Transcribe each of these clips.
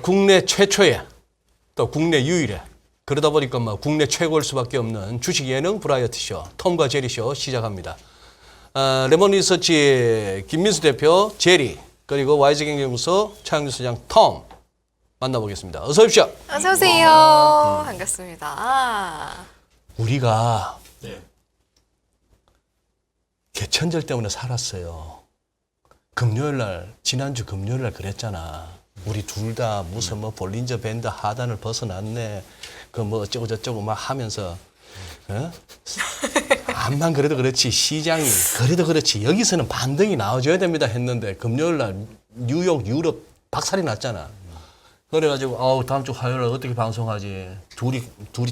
국내 최초의 또 국내 유일의 그러다 보니까 뭐 국내 최고일 수밖에 없는 주식 예능 브라이어티 쇼 톰과 제리 쇼 시작합니다. 레몬 리서치 김민수 대표 제리 그리고 YG 경제연구소 차영주 소장 톰 만나보겠습니다. 어서 오십시오. 어서 오세요. 반갑습니다. 우리가 개천절 때문에 살았어요. 금요일 날 지난주 금요일 날 그랬잖아. 우리 둘 다 무슨 뭐 볼린저 밴드 하단을 벗어났네. 그 뭐 어쩌고 저쩌고 막 하면서 암만 그래도 그렇지 시장이 그래도 그렇지 여기서는 반등이 나와줘야 됩니다 했는데 금요일 날 뉴욕 유럽 박살이 났잖아. 그래가지고 다음 주 화요일 날 어떻게 방송하지? 둘이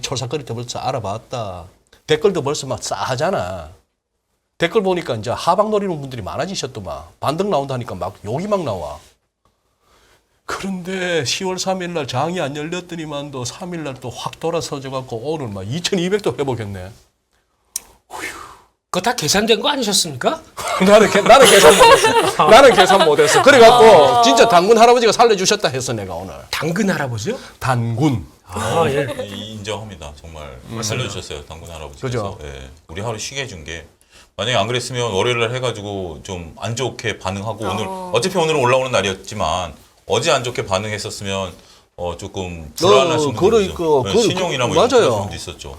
철삭거릴 때 벌써 알아봤다. 댓글도 벌써 막 싸하잖아. 댓글 보니까 이제 하방 노리는 분들이 많아지셨더만. 반등 나온다니까 막 욕이 막 나와. 그런데 10월 3일 날 장이 안 열렸더니만도 3일 날 또 확 돌아서져갖고 오늘 막 2200도 회복했네. 그거 다 계산된 거 아니셨습니까? 나는 계산 못했어. 나는 계산 못했어. 그래갖고 진짜 당군 할아버지가 살려주셨다 했어 내가 오늘. 당근 할아버지요? 단군. 예. 인정합니다. 정말 살려주셨어요. 당군 할아버지께서. 그죠? 예. 우리 하루 쉬게 해준 게 만약에 안 그랬으면 월요일 날 해가지고 좀 안 좋게 반응하고 오늘 어차피 오늘은 올라오는 날이었지만 어제 안 좋게 반응했었으면 조금 불안하신 분들도 있죠. 신용이나 뭐 맞아요. 이런 분도 있었죠.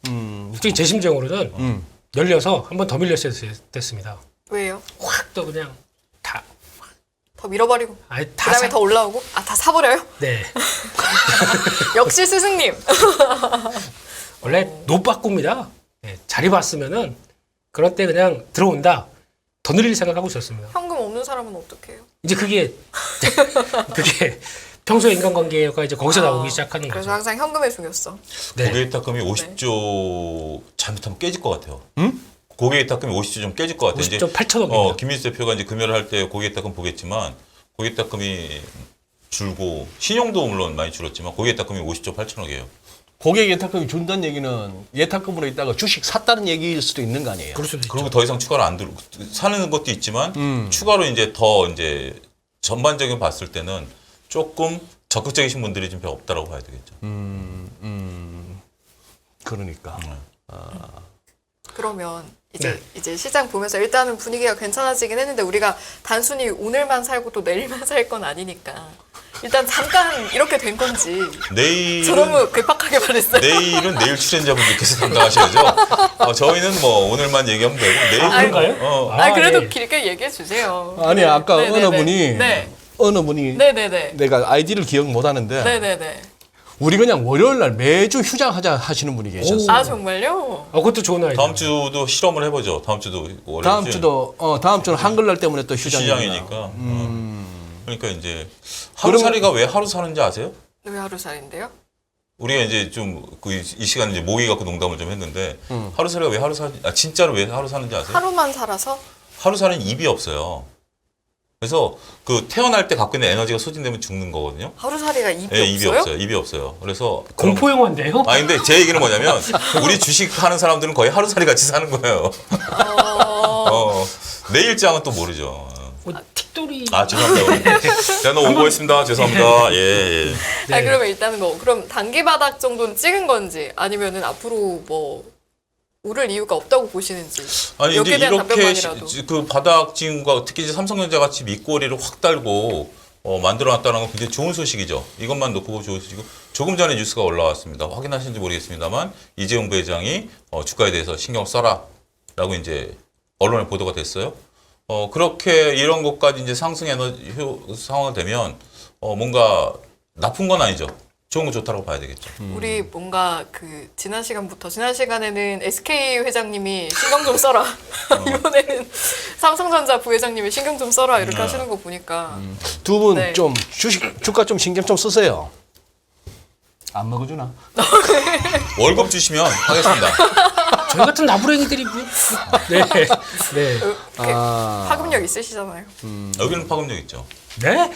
맞아요. 솔직히 제 심정으로는 열려서 한 번 더 밀렸어야 됐습니다. 왜요? 확 또 그냥 다. 더 밀어버리고 아예 다 그다음에 더 올라오고 다 사버려요? 네. 역시 스승님. 원래 노빠꾸입니다. 네, 자리 봤으면은 그럴 때 그냥 들어온다. 더 늘릴 생각하고 있었습니다. 현금 없는 사람은 어떡해요? 이제 그게 평소의 인간관계가 이제 거기서 나오기 시작하는 그래서 거죠. 항상 현금에 중요했어. 네. 고객탁금이 50조 잘못하면 깨질 것 같아요. 고객탁금이 50조 좀 깨질 것 같아요. 50조 8천억입니다. 김민수 대표가 이제 금요일 할 때 고객탁금 보겠지만 고객탁금이 줄고 신용도 물론 많이 줄었지만 고객탁금이 50조 8천억이에요. 고객 예탁금이 준다는 얘기는 예탁금으로 있다가 주식 샀다는 얘기일 수도 있는 거 아니에요? 그럴 수도 있죠. 그리고 더 이상 추가로 안 들고 사는 것도 있지만 추가로 이제 더 이제 전반적인 봤을 때는 조금 적극적이신 분들이 좀 별로 없다라고 봐야 되겠죠. 그러니까. 그러면 이제 시장 보면서 일단은 분위기가 괜찮아지긴 했는데 우리가 단순히 오늘만 살고 또 내일만 살 건 아니니까 일단 잠깐 이렇게 된 건지 저 내일은 너무 괴팍하게 말했어요. 내일 출연자분들께서 담당하셔야죠. 저희는 뭐 오늘만 얘기하면 되고 내일 그런가요? 그래도 예. 길게 얘기해 주세요. 아니 아까 네네네. 어느 분이 네네네. 내가 아이디를 기억 못 하는데 네네네. 우리 그냥 월요일 날 매주 휴장하자 하시는 분이 계셨어요. 아 정말요? 그것도 좋은 아이디어. 다음 주도 실험을 해보죠. 다음 주도 월요일 다음 주는 한글날 때문에 또 휴장이니까. 시장이니까. 그러니까 이제 하루살이가 왜 하루 사는지 아세요? 왜 하루살인데요? 우리가 이제 좀 이 시간에 이제 모의 갖고 농담을 좀 했는데 하루살이가 왜 진짜로 왜 하루 사는지 아세요? 하루만 살아서? 하루살이는 입이 없어요. 그래서 그 태어날 때 갖고 있는 에너지가 소진되면 죽는 거거든요. 하루살이가 입이 네, 입이 없어요? 없어요. 입이 없어요. 그래서 공포 영화인데요? 근데 제 얘기는 뭐냐면 우리 주식 하는 사람들은 거의 하루살이 같이 사는 거예요. 내일장은 또 모르죠. 틱돌이. 죄송합니다. 제가 너무 오버했습니다. 죄송합니다. 예. 아니 그러면 일단은 그럼 단기 바닥 정도는 찍은 건지 아니면은 앞으로 오를 이유가 없다고 보시는지 아니 이제 여기에 대한 이렇게 답변만이라도. 그 바닥 찍은 거 특히 이제 삼성전자 같이 밑꼬리를 확 달고 만들어놨다는 건 굉장히 좋은 소식이죠. 이것만 놓고 좋은 소식이고 조금 전에 뉴스가 올라왔습니다. 확인하시는지 모르겠습니다만 이재용 부회장이 주가에 대해서 신경 써라라고 이제 언론에 보도가 됐어요. 그렇게 이런 것까지 이제 상승 에너지 상황이 되면 뭔가 나쁜 건 아니죠. 좋은 거 좋다고 봐야 되겠죠. 우리 뭔가 지난 시간에는 SK 회장님이 신경 좀 써라. 이번에는 삼성전자 부회장님이 신경 좀 써라 이렇게 하시는 거 보니까 두 분 네. 좀 주가 좀 신경 좀 쓰세요. 안 먹어주나? 월급 주시면 하겠습니다. 저희 같은 나부랭이들이 네. 네. 파급력 있으시잖아요. 여기는 파급력 있죠. 네?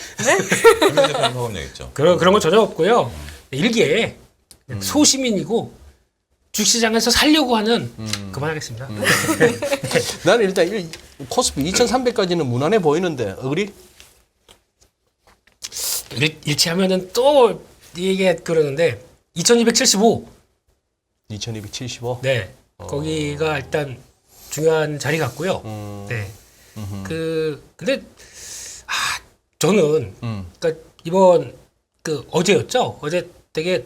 여기는 파급력 있죠. 그런 건 전혀 없고요. 일개 소시민이고 주식시장에서 살려고 하는 그만하겠습니다. 나는 일단 코스피 2300까지는 무난해 보이는데 어그리? 일치하면은 또 이게 그러는데 2275. 2275. 네. 거기가 일단 중요한 자리 같고요. 네. 근데 저는 그러니까 이번 어제였죠. 어제 되게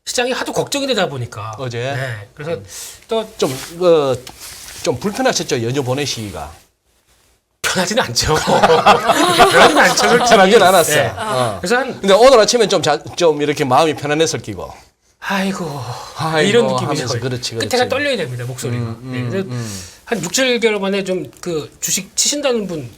시장이 하도 걱정이 되다 보니까 어제? 네. 그래서 또 좀 불편하셨죠, 연휴 보내시기가. 편하지는 않죠. 편하지는 않죠. 솔직히. 편하진 않았어. 네. 어. 그래서 한 근데 오늘 아침엔 좀 이렇게 마음이 편안했을 끼고. 아이고, 아이고 이런 느낌이죠. 하면서 그렇지. 끝에가 떨려야 됩니다, 목소리가. 네, 그래서 한 6, 7개월 만에 좀 주식 치신다는 분,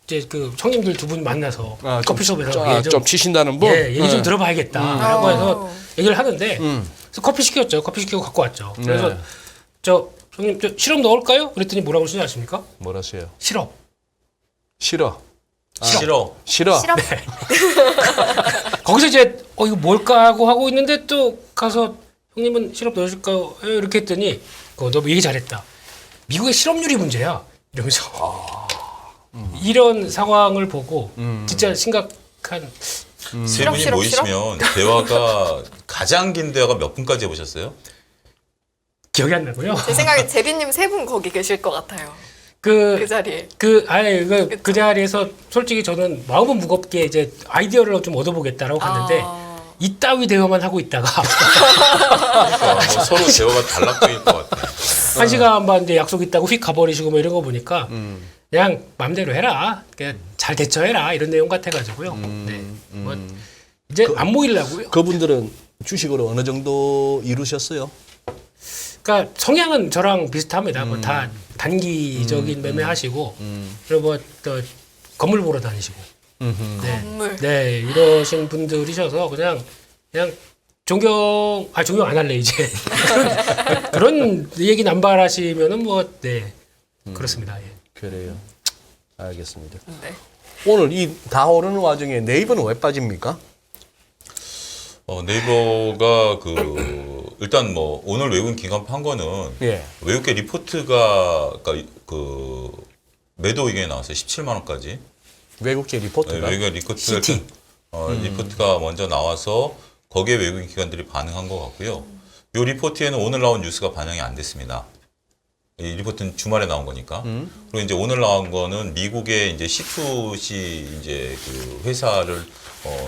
이제 형님들 두 분 만나서 커피숍에서 좀 치신다는 분? 예, 얘기 좀 들어봐야겠다라고 해서 얘기를 하는데 그래서 커피 시켰죠. 커피 시키고 갖고 왔죠. 그래서 형님 시럽 넣을까요? 그랬더니 뭐라고 그러시지 아십니까? 뭐라세요? 시럽. 싫어. 싫어. 싫어. 시럽? 거기서 이제 이거 뭘까 하고 있는데 또 가서 형님은 시럽 넣으실까요? 이렇게 했더니 너 얘기 잘했다. 미국의 실업률이 문제야. 이러면서 이런 상황을 보고 진짜 심각한 세 분이 시럽, 모이시면 대화가 가장 긴 대화가 몇 분까지 해보셨어요? 기억이 안 나고요. 제 생각에 제리님 세 분 거기 계실 것 같아요. 그 그 자리에. 그 자리에서 솔직히 저는 마음은 무겁게 이제 아이디어를 좀 얻어보겠다라고 갔는데 이따위 대화만 하고 있다가 그러니까 뭐 서로 대화가 단락적일 것 같아요. 1시간 반 이제 약속 있다고 휙 가버리시고 뭐 이런 거 보니까 그냥 마음대로 해라. 그냥 잘 대처해라. 이런 내용 같아가지고요. 네. 뭐 이제 안 모이려고요. 그분들은 주식으로 어느 정도 이루셨어요? 그러니까 성향은 저랑 비슷합니다. 뭐 다 단기적인 매매하시고 그리고 뭐 또 건물 보러 다니시고 네. 건물. 네, 이러신 분들이셔서 그냥 존경 안 할래 이제 그런 얘기 남발하시면은 뭐 네 그렇습니다. 예. 그래요. 알겠습니다. 네. 오늘 이 다 오르는 와중에 네이버는 왜 빠집니까? 네이버가 일단 뭐 오늘 외국인 기관 판 거는 예. 외국계 리포트가 매도 의견이 나왔어요. 17만 원까지. 외국계 리포트가. 외국인 리포트가 먼저 나와서 거기에 외국인 기관들이 반응한 것 같고요. 이 리포트에는 오늘 나온 뉴스가 반영이 안 됐습니다. 이 리포트는 주말에 나온 거니까. 그리고 이제 오늘 나온 거는 미국의 이제 C2C 이제 그 회사를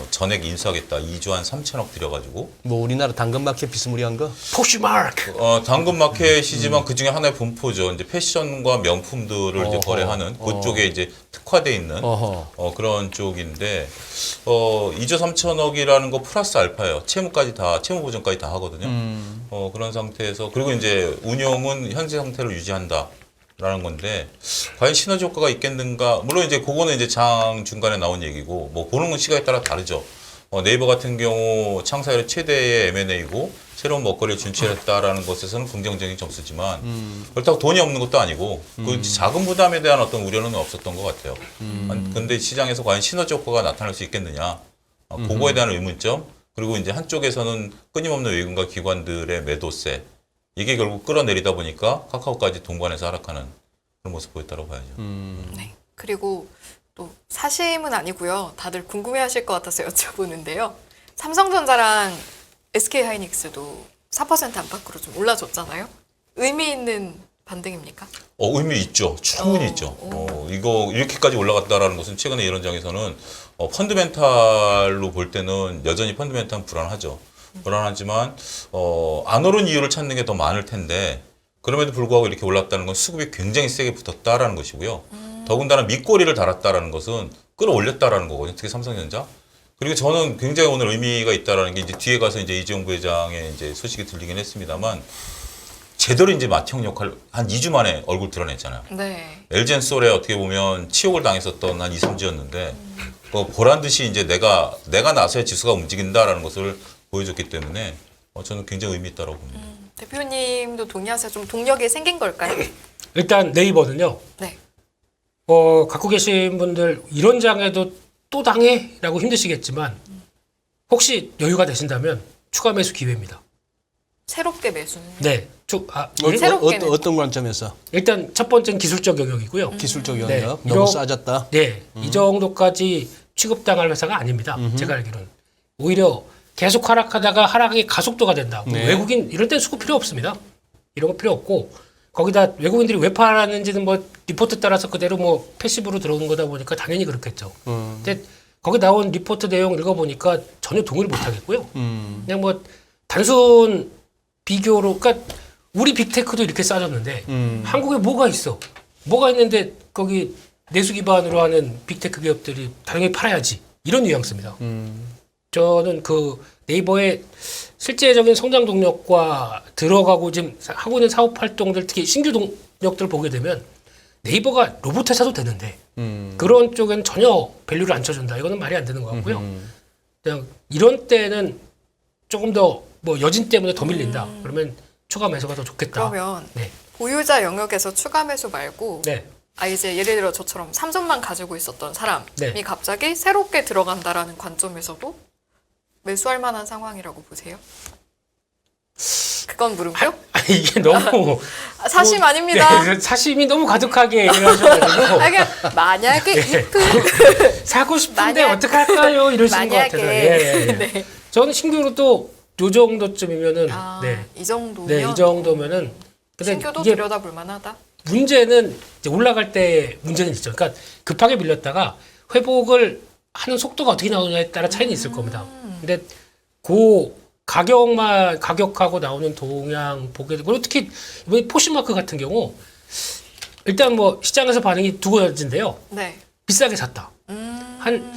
전액 인수하겠다. 2조 한 3천억 들여가지고. 뭐 우리나라 당근마켓 비스무리한 거? 포슈마크. 당근 마켓이지만 그 중에 하나의 분포죠. 이제 패션과 명품들을 이제 거래하는 그쪽에 이제 특화돼 있는 그런 쪽인데 2조 3천억이라는 거 플러스 알파예요. 채무 보전까지 다 하거든요. 그런 상태에서 그리고 이제 운용은 현재 상태로 유지한다. 라는 건데 과연 시너지 효과가 있겠는가? 물론 이제 그거는 이제 장 중간에 나온 얘기고 뭐 보는 시각에 따라 다르죠. 네이버 같은 경우 창사 이래 최대의 M&A고 새로운 먹거리를 진출했다라는 것에서는 긍정적인 점수지만 그렇다고 돈이 없는 것도 아니고 그 자금 부담에 대한 어떤 우려는 없었던 것 같아요. 근데 시장에서 과연 시너지 효과가 나타날 수 있겠느냐? 그거에 대한 의문점. 그리고 이제 한쪽에서는 끊임없는 외국인과 기관들의 매도세. 이게 결국 끌어내리다 보니까 카카오까지 동반해서 하락하는 그런 모습 보였다고 봐야죠. 네. 그리고 또 사심은 아니고요. 다들 궁금해하실 것 같아서 여쭤보는데요. 삼성전자랑 SK하이닉스도 4% 안팎으로 좀 올라줬잖아요. 의미 있는 반등입니까? 의미 있죠. 충분히 있죠. 이거 이렇게까지 올라갔다라는 것은 최근에 이런 장에서는 펀드멘탈로 볼 때는 여전히 펀드멘탈은 불안하죠. 불안하지만 안 오른 이유를 찾는 게 더 많을 텐데 그럼에도 불구하고 이렇게 올랐다는 건 수급이 굉장히 세게 붙었다라는 것이고요. 더군다나 밑꼬리를 달았다라는 것은 끌어올렸다라는 거거든요. 특히 삼성전자. 그리고 저는 굉장히 오늘 의미가 있다라는 게 이제 뒤에 가서 이제 이재용 부회장의 이제 소식이 들리긴 했습니다만 제대로 이제 맏형 역할 한 2주 만에 얼굴 드러냈잖아요. 네. LG엔솔에 어떻게 보면 치욕을 당했었던 한 2, 3주였는데 보란 듯이 이제 내가 나서야 지수가 움직인다라는 것을 보여줬기 때문에 저는 굉장히 의미 있다고 봅니다. 대표님도 동의하세요? 좀 동력이 생긴 걸까요? 일단 네이버는요. 네. 갖고 계신 분들 이런 장에도 또 당해? 라고 힘드시겠지만 혹시 여유가 되신다면 추가 매수 기회입니다. 새롭게 매수는? 네. 새롭게는. 어떤 관점에서? 일단 첫 번째는 기술적 영역이고요. 기술적 네. 영역? 너무 싸졌다? 네. 이 정도까지 취급당할 회사가 아닙니다. 제가 알기로는. 오히려 계속 하락하다가 하락이 가속도가 된다. 네. 외국인 이럴 땐 수급 필요 없습니다. 이런 거 필요 없고 거기다 외국인들이 왜 팔았는지는 뭐 리포트 따라서 그대로 뭐 패시브로 들어오는 거다 보니까 당연히 그렇겠죠. 근데 거기 나온 리포트 내용 읽어보니까 전혀 동의를 못 하겠고요. 그냥 뭐 단순 비교로 그러니까 우리 빅테크도 이렇게 싸졌는데 한국에 뭐가 있어? 뭐가 있는데 거기 내수 기반으로 하는 빅테크 기업들이 당연히 팔아야지. 이런 뉘앙스입니다. 저는 그 네이버의 실제적인 성장 동력과 들어가고 지금 하고 있는 사업 활동들 특히 신규 동력들을 보게 되면 네이버가 로봇 회사도 되는데 그런 쪽엔 전혀 밸류를 안 쳐준다. 이거는 말이 안 되는 것 같고요. 그냥 이런 때는 조금 더 뭐 여진 때문에 더 밀린다. 그러면 추가 매수가 더 좋겠다. 그러면 네. 보유자 영역에서 추가 매수 말고 네. 이제 예를 들어 저처럼 3점만 가지고 있었던 사람이 네. 갑자기 새롭게 들어간다라는 관점에서도 매수할 만한 상황이라고 보세요? 그건 물음표? 아니, 이게 너무 사심 아닙니다. 네, 사심이 너무 가득하게 얘기를 하셔가지고 그냥 만약에 if 사고 싶은데 만약- 어떡할까요? 이러시는 것 만약에 같아서. 예, 예. 네. 저는 신규로 또 요 정도쯤이면은 네. 이 정도면 네, 이 정도면은 근데 신규도 이게 들여다볼 만하다. 문제는 이제 올라갈 때 문제는 있죠. 그러니까 급하게 밀렸다가 회복을 하는 속도가 어떻게 나오느냐에 따라 차이는 있을 겁니다. 근데 그 가격하고 나오는 동향 보게 되고 그리고 특히 이번에 포시마크 같은 경우 일단 뭐 시장에서 반응이 두 가지인데요. 네. 비싸게 샀다. 한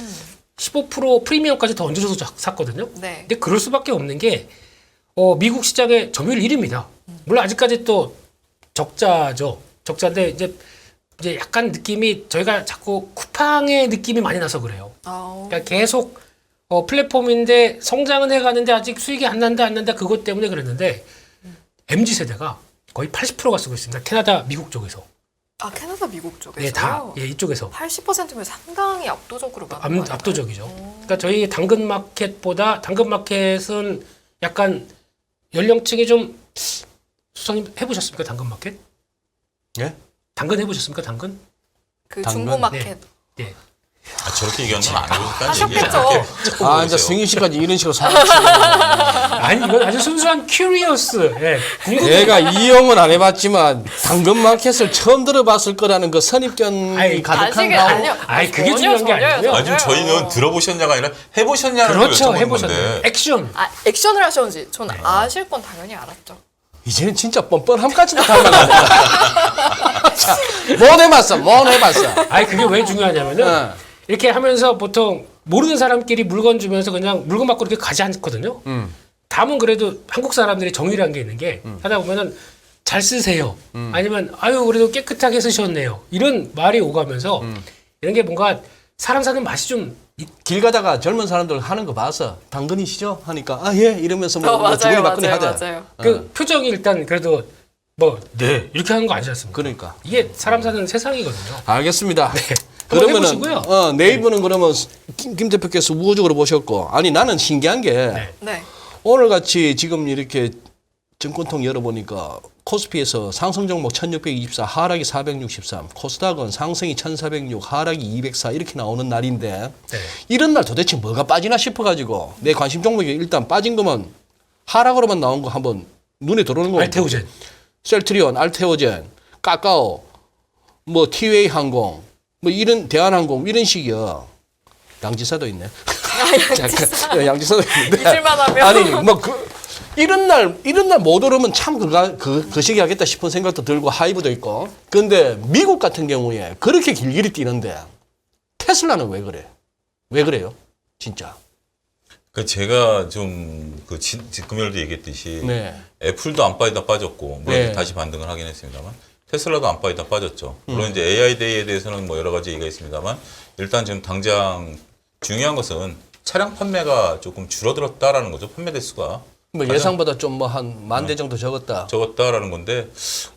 15% 프리미엄까지 더 얹어줘서 샀거든요. 네. 근데 그럴 수밖에 없는 게 미국 시장의 점유율 1위입니다. 물론 아직까지 또 적자죠. 적자인데 이제 약간 느낌이 저희가 자꾸 쿠팡의 느낌이 많이 나서 그래요. 그러니까 계속 플랫폼인데 성장은 해가는데 아직 수익이 안 난다 그것 때문에 그랬는데 MZ 세대가 거의 80%가 쓰고 있습니다. 캐나다, 미국 쪽에서. 캐나다, 미국 쪽에서요? 네, 다 이쪽에서. 80%면 상당히 압도적으로 많은 거 아닌가요? 압도적이죠. 그러니까 저희 당근마켓보다 당근마켓은 약간 연령층이 좀 수성님 해보셨습니까? 당근마켓? 예? 당근 해보셨습니까? 당근? 그 당근? 중고마켓. 네. 저렇게 얘기하는 건 안 해보셨다는 하셨겠죠. 아, 이제 승희 씨까지 이런 식으로 사고치고. 아니 이건 아주 순수한 큐리어스. 예. 내가 이용은 안 해봤지만 당근마켓을 처음 들어봤을 거라는 그 선입견이 아이, 가득한 아직은 가. 아니요. 아니, 그게 전혀, 중요한 게 전혀요, 아니고요. 아니 지금 전혀요. 저희는 들어보셨냐가 아니라 해보셨냐는 걸 그렇죠. 여쭤보는 해보셨네요. 건데 액션. 액션을 하셨는지 전 아실 건 당연히 알았죠. 이제는 진짜 뻔뻔함까지도 닮아가네. 자, 못 해봤어. 아니 그게 왜 중요하냐면은 네. 이렇게 하면서 보통 모르는 사람끼리 물건 주면서 그냥 물건 받고 이렇게 가지 않거든요. 다음은 그래도 한국 사람들이 정의라는 게 있는 게 하다 보면은 잘 쓰세요. 아니면 아유 그래도 깨끗하게 쓰셨네요. 이런 말이 오가면서 이런 게 뭔가 사람 사는 맛이 좀 길 가다가 젊은 사람들 하는 거 봐서 당근이시죠? 하니까 예 이러면서 뭐 맞아요, 주거니 받거니 맞아요, 하자. 맞아요. 그 표정이 일단 그래도 뭐 네 이렇게 하는 거 아니지 않습니까? 그러니까. 이게 사람 사는 세상이거든요. 알겠습니다. 한번 그러면은 해보시고요. 네이버는 그러면 김 대표께서 우호적으로 보셨고 아니 나는 신기한 게 네. 네. 오늘 같이 지금 이렇게 증권통 열어보니까 코스피에서 상승 종목 1624 하락이 463 코스닥은 상승이 1406 하락이 204 이렇게 나오는 날인데 네. 이런 날 도대체 뭐가 빠지나 싶어가지고 내 관심 종목이 일단 빠진 것만 하락으로만 나온 거 한번 눈에 들어오는 거 알테오젠. 셀트리온, 알테오젠, 까까오, 뭐 티웨이 항공, 뭐 이런 대한항공 이런 식이요. 양지사도 있네. 양지사도 있는데. 잊을만하면. 아니 뭐 이런 날 못 오르면 참 그 시기 하겠다 싶은 생각도 들고 하이브도 있고. 근데 미국 같은 경우에 그렇게 길길이 뛰는데 테슬라는 왜 그래? 왜 그래요? 진짜. 그 제가 좀 그 금요일도 얘기했듯이 네. 애플도 안 빠지다 빠졌고 물론 네. 다시 반등을 하긴 했습니다만 테슬라도 안 빠지다 빠졌죠. 물론 이제 AI 데이에 대해서는 뭐 여러 가지 얘기가 있습니다만 일단 지금 당장 중요한 것은 차량 판매가 조금 줄어들었다라는 거죠. 판매 대수가 뭐 예상보다 좀 뭐 한 10,000대 정도 적었다라는 건데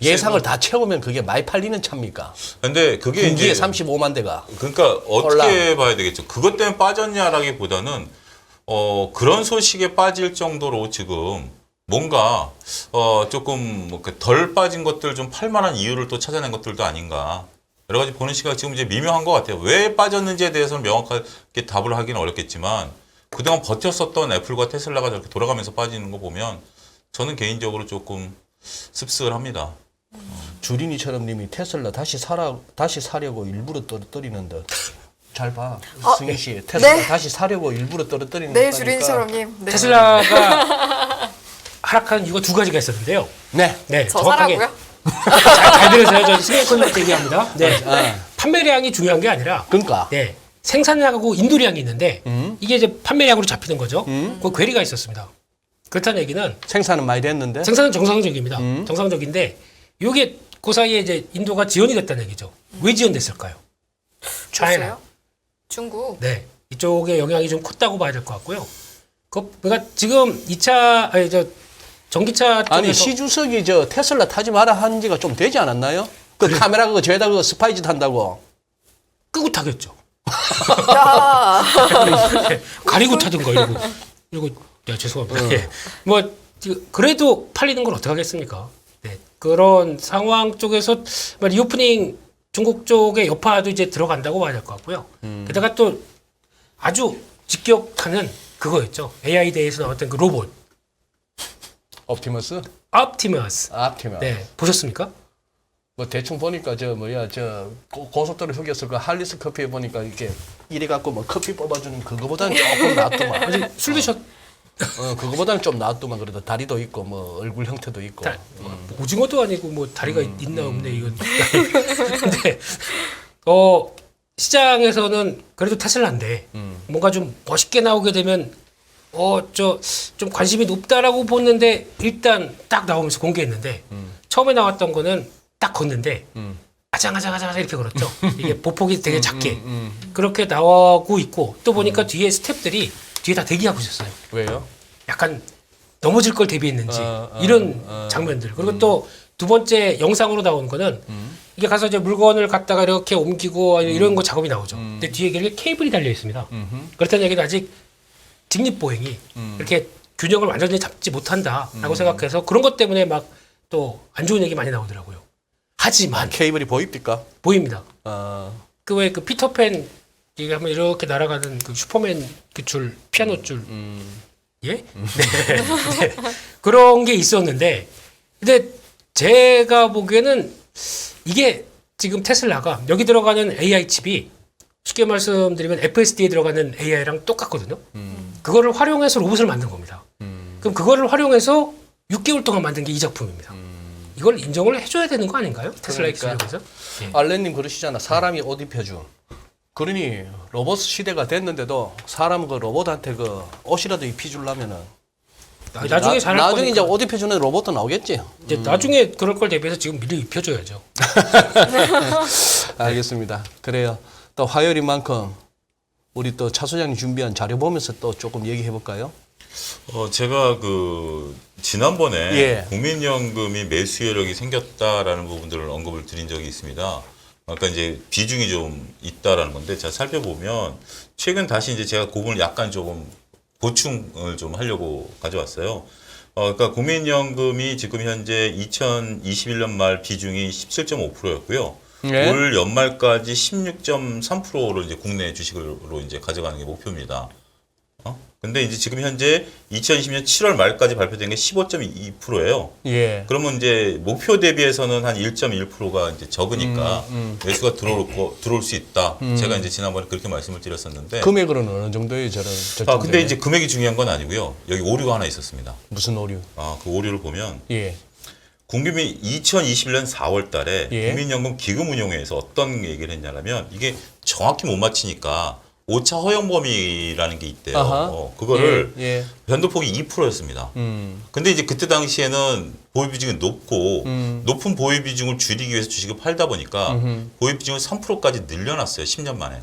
예상을 다 채우면 그게 많이 팔리는 차입니까? 근데 그게 분기에 이제 35만 대가. 그러니까 어떻게 봐야 되겠죠. 그것 때문에 빠졌냐라기보다는 그런 소식에 빠질 정도로 지금 뭔가 조금 덜 빠진 것들 좀 팔만한 이유를 또 찾아낸 것들도 아닌가. 여러 가지 보는 시각 지금 이제 미묘한 것 같아요. 왜 빠졌는지에 대해서는 명확하게 답을 하기는 어렵겠지만 그동안 버텼었던 애플과 테슬라가 저렇게 돌아가면서 빠지는 거 보면 저는 개인적으로 조금 씁쓸합니다. 주린이처럼 님이 테슬라 다시 사려고 일부러 떨어뜨리는데 잘 봐. 승희 씨 테슬라 네. 다시 사려고 일부러 떨어뜨리는 네, 거니까. 주린이처럼님. 네. 테슬라가 하락한 이유가 두 가지가 있었는데요. 네. 네, 저 사라고요? 잘 들으세요. 저 스네이크님한테 얘기합니다. 네, 아. 판매량이 중요한 게 아니라 그러니까. 네, 생산량하고 인도량이 있는데 이게 이제 판매량으로 잡히는 거죠. 그 괴리가 있었습니다. 그렇다는 얘기는 생산은 많이 됐는데. 생산은 정상적입니다. 정상적인데 이게 그 사이에 이제 인도가 지연이 됐다는 얘기죠. 왜 지연됐을까요? 차이나. 글쎄요? 중국. 네, 이쪽에 영향이 좀 컸다고 봐야 될 것 같고요. 그러니까 지금 2차 아니 저 전기차 쪽에서 아니 시주석이 저 테슬라 타지 마라 한 지가 좀 되지 않았나요? 그 카메라 그거 죄다 그거 스파이짓 한다고. 끄고 타겠죠. 야. 가리고 타든가 이러고 야 죄송합니다. 예. 뭐 그래도 팔리는 걸 어떻게 하겠습니까? 네, 그런 상황 쪽에서 리오프닝 중국 쪽의 여파도 이제 들어간다고 봐야 될 것 같고요. 게다가 또 아주 직격하는 그거였죠. AI 대회에서 나왔던 그 로봇 옵티머스? 옵티머스. 옵티머스. 네, 보셨습니까? 뭐 대충 보니까 저 뭐야 저 고속도로 휴게소 그 할리스 커피에 보니까 이렇게 이래 갖고 뭐 커피 뽑아주는 그거보다는 조금 낫더만. 아직 술 드셨? 그거보다는 좀 낫더만. 그래도 다리도 있고 뭐 얼굴 형태도 있고. 오징어도 아니고 뭐 다리가 있나 없네 이건. 근데 시장에서는 그래도 테슬라인데 뭔가 좀 멋있게 나오게 되면 저 좀 관심이 높다라고 보는데 일단 딱 나오면서 공개했는데 처음에 나왔던 거는 딱 걷는데 아장아장아장 이렇게 걸었죠. 이게 보폭이 되게 작게 그렇게 나오고 있고 또 보니까 뒤에 스태프들이 뒤에 다 대기하고 있었어요. 왜요? 약간 넘어질 걸 대비했는지 이런 장면들. 그리고 또 두 번째 영상으로 나오는 거는 이게 가서 이제 물건을 갖다가 이렇게 옮기고 이런 거 작업이 나오죠. 근데 뒤에 이렇게 케이블이 달려 있습니다. 그렇다는 얘기는 아직 직립보행이 이렇게 균형을 완전히 잡지 못한다라고 생각해서 그런 것 때문에 막 또 안 좋은 얘기 많이 나오더라고요. 하지만 케이블이 보입니까? 보입니다. 아, 그 왜 그 피터팬 이게 한번 이렇게 날아가는 그 슈퍼맨 그 줄 피아노 줄 예? 네. 네. 그런 게 있었는데 근데 제가 보기에는 이게 지금 테슬라가 여기 들어가는 AI 칩이 쉽게 말씀드리면 FSD에 들어가는 AI랑 똑같거든요. 그거를 활용해서 로봇을 만든 겁니다. 그럼 그거를 활용해서 6개월 동안 만든 게 이 작품입니다. 이걸 인정을 해줘야 되는 거 아닌가요? 테슬라의 그러니까. 기술력에서? 예. 알렌님 그러시잖아. 사람이 옷 입혀준. 그러니 로봇 시대가 됐는데도 사람 그 로봇한테 그 옷이라도 입혀주려면은 나중에 잘할 나중에 거니까. 이제 옷 입혀주는 로봇도 나오겠지. 이제 나중에 그럴 걸 대비해서 지금 미리 입혀줘야죠. 알겠습니다. 그래요. 또 화요일인 만큼 우리 또 차 소장님 준비한 자료 보면서 또 조금 얘기해 볼까요? 제가 그 지난번에 예. 국민연금이 매수 여력이 생겼다라는 부분들을 언급을 드린 적이 있습니다. 그러니까 이제 비중이 좀 있다라는 건데 제가 살펴보면 최근 다시 이제 제가 그 부분을 약간 조금 보충을 좀 하려고 가져왔어요. 그러니까 국민연금이 지금 현재 2021년 말 비중이 17.5%였고요. 네. 올 연말까지 16.3%를 이제 국내 주식으로 이제 가져가는 게 목표입니다. 근데 이제 지금 현재 2020년 7월 말까지 발표된 게 15.2%예요. 예. 그러면 이제 목표 대비해서는 한 1.1%가 이제 적으니까 매수가 들어올 수 있다. 제가 이제 지난번에 그렇게 말씀을 드렸었는데. 금액으로는 어느 정도의 저런 근데 이제 금액이 중요한 건 아니고요. 여기 오류가 하나 있었습니다. 무슨 오류? 그 오류를 보면 예. 국민이 2021년 4월 달에 예. 국민연금 기금운용회에서 어떤 얘기를 했냐면 이게 정확히 못 맞히니까 오차 허용 범위라는 게 있대요. 아하. 그거를 예. 변동폭이 2%였습니다. 근데 이제 그때 당시에는 보유 비중이 높고 높은 보유 비중을 줄이기 위해서 주식을 팔다 보니까 보유 비중을 3%까지 늘려놨어요. 10년 만에.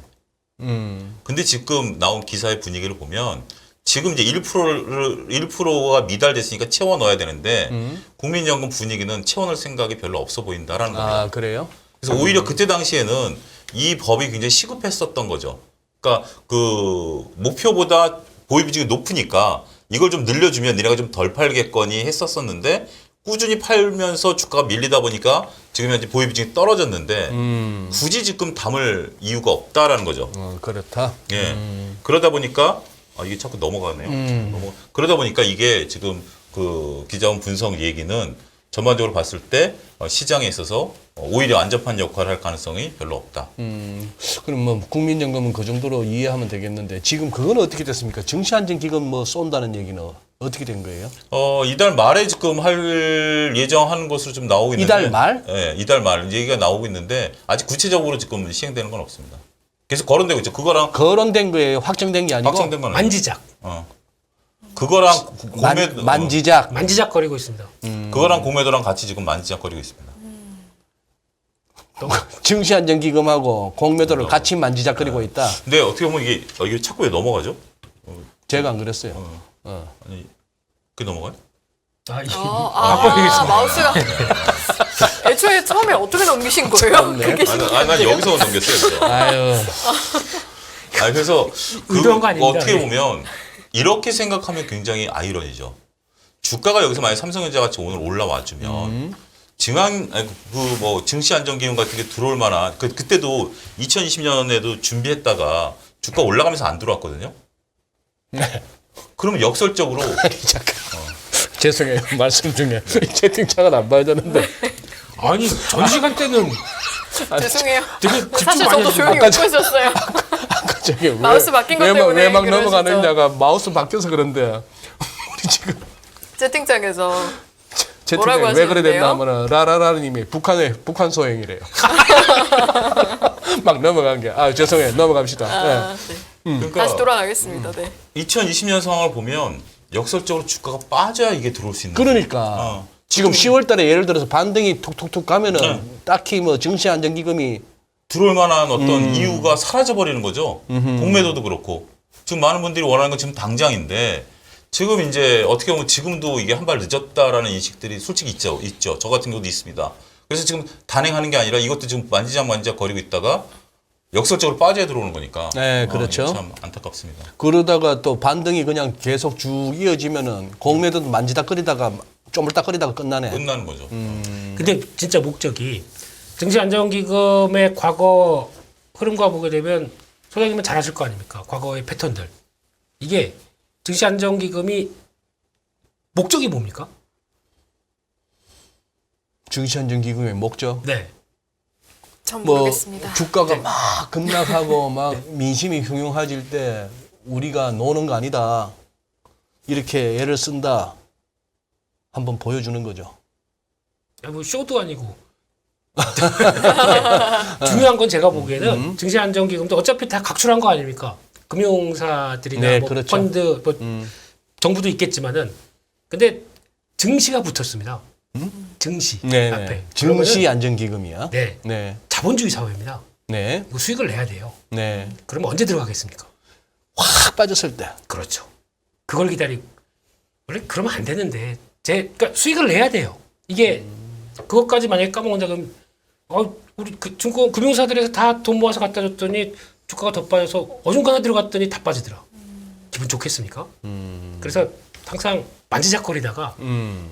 근데 지금 나온 기사의 분위기를 보면 지금 이제 1%가 미달됐으니까 채워 넣어야 되는데 국민연금 분위기는 채워 넣을 생각이 별로 없어 보인다라는 겁니다. 아, 그래요? 그래서 오히려 그때 당시에는 이 법이 굉장히 시급했었던 거죠. 그러니까 그 목표보다 보유 비중이 높으니까 이걸 좀 늘려주면 니네가 좀 덜 팔겠거니 했었었는데 꾸준히 팔면서 주가가 밀리다 보니까 지금 현재 보유 비중이 떨어졌는데 굳이 지금 담을 이유가 없다라는 거죠. 그렇다. 예. 그러다 보니까 이게 자꾸 넘어가네요. 그러다 보니까 이게 지금 그 기자원 분석 얘기는 전반적으로 봤을 때 시장에 있어서 오히려 안전판 역할을 할 가능성이 별로 없다. 그럼 뭐 국민연금은 그 정도로 이해하면 되겠는데 지금 그건 어떻게 됐습니까? 증시안정기금 뭐 쏜다는 얘기는 어떻게 된 거예요? 이달 말에 지금 할 예정하는 것으로 좀 나오고 있는데 이달 말? 네, 이달 말 얘기가 나오고 있는데 아직 구체적으로 지금 시행되는 건 없습니다. 계속 거론되고 있죠. 그거랑 거론된 거예요? 확정된 게 아니고? 확정된 건 아니에요. 만지작. 그거랑 공매도 만지작. 만지작거리고 있습니다. 그거랑 공매도랑 같이 지금 만지작거리고 있습니다. 증시안정기금하고 공매도를 같이 만지작거리고 있다. 근데 어떻게 보면 이게 자꾸 왜 넘어가죠? 제가 안 그랬어요. 아니 그게 넘어가요? 마우스가 애초에 처음에 어떻게 넘기신 거예요? 네. 그게 난 여기서 넘겼어요. 그래서. 아유. 그래서 의도한 거 아닙니다. 어떻게 네. 보면 이렇게 생각하면 굉장히 아이러니죠. 주가가 여기서 만약 삼성전자 같이 오늘 올라와주면 증시 안정기금 같은 게 들어올 만한 그때도 2020년에도 준비했다가 주가 올라가면서 안 들어왔거든요. 네. 그러면 역설적으로 잠깐. 죄송해요. 말씀 중에 채팅창은 안 봐야 되는데. 아니 전 시간 때는 죄송해요. 되게 집중 사실 많이 저도 조용히 해주고 웃고 있었어요. 아까 저기 마우스 바뀐 것 때문에 왜막 그러시죠. 넘어가느냐가 마우스 바뀌어서 그런데 우리 지금 채팅창에서 채팅창에 뭐라고 왜 그래 하시는데요? 됐나 하면은 라라라님이 북한 소행이래요. 막 넘어간 게. 죄송해요. 넘어갑시다. 네. 그러니까 다시 돌아가겠습니다. 네. 2020년 상황을 보면 역설적으로 주가가 빠져야 이게 들어올 수 있는 그러니까 지금 10월 달에 예를 들어서 반등이 툭툭툭 가면은 딱히 뭐 증시 안정기금이 들어올 만한 어떤 이유가 사라져 버리는 거죠. 공매도도 그렇고 지금 많은 분들이 원하는 건 지금 당장인데 지금 이제 어떻게 보면 지금도 이게 한 발 늦었다라는 인식들이 솔직히 있죠. 저 같은 경우도 있습니다. 그래서 지금 단행하는 게 아니라 이것도 지금 만지작 거리고 있다가 역설적으로 빠져야 들어오는 거니까. 네, 그렇죠. 이거 참 안타깝습니다. 그러다가 또 반등이 그냥 계속 쭉 이어지면은 공매도도 만지작거리다가 쪼물딱거리다가 끝나네. 끝나는 거죠. 근데 진짜 목적이 증시안정기금의 과거 흐름과 보게 되면 소장님은 잘 아실 거 아닙니까? 과거의 패턴들. 이게 증시안정기금이 목적이 뭡니까? 증시안정기금의 목적. 네. 전 뭐 모르겠습니다. 주가가 막 급락하고 막 민심이 흉흉해질 때 우리가 노는 거 아니다. 이렇게 애를 쓴다. 한번 보여주는 거죠. 뭐 쇼도 아니고. 중요한 건 제가 보기에는 증시안정기금도 어차피 다 각출한 거 아닙니까? 금융사들이나 네, 뭐 그렇죠. 펀드, 뭐 정부도 있겠지만은 근데 증시가 붙었습니다. 증시 네. 앞에. 증시 그러면은 안정기금이야. 네. 네. 자본주의 사회입니다. 네. 이거 수익을 내야 돼요. 네. 그러면 언제 들어가겠습니까? 확 빠졌을 때. 그렇죠. 그걸 기다리고 원래 그러면 안 되는데 그러니까 수익을 내야 돼요. 이게 그것까지 만약에 까먹는다 그러면 우리 그 증권 금융사들에서 다 돈 모아서 갖다 줬더니 주가가 더 빠져서 어중간한 들어갔더니 다 빠지더라. 기분 좋겠습니까? 그래서 항상 만지작거리다가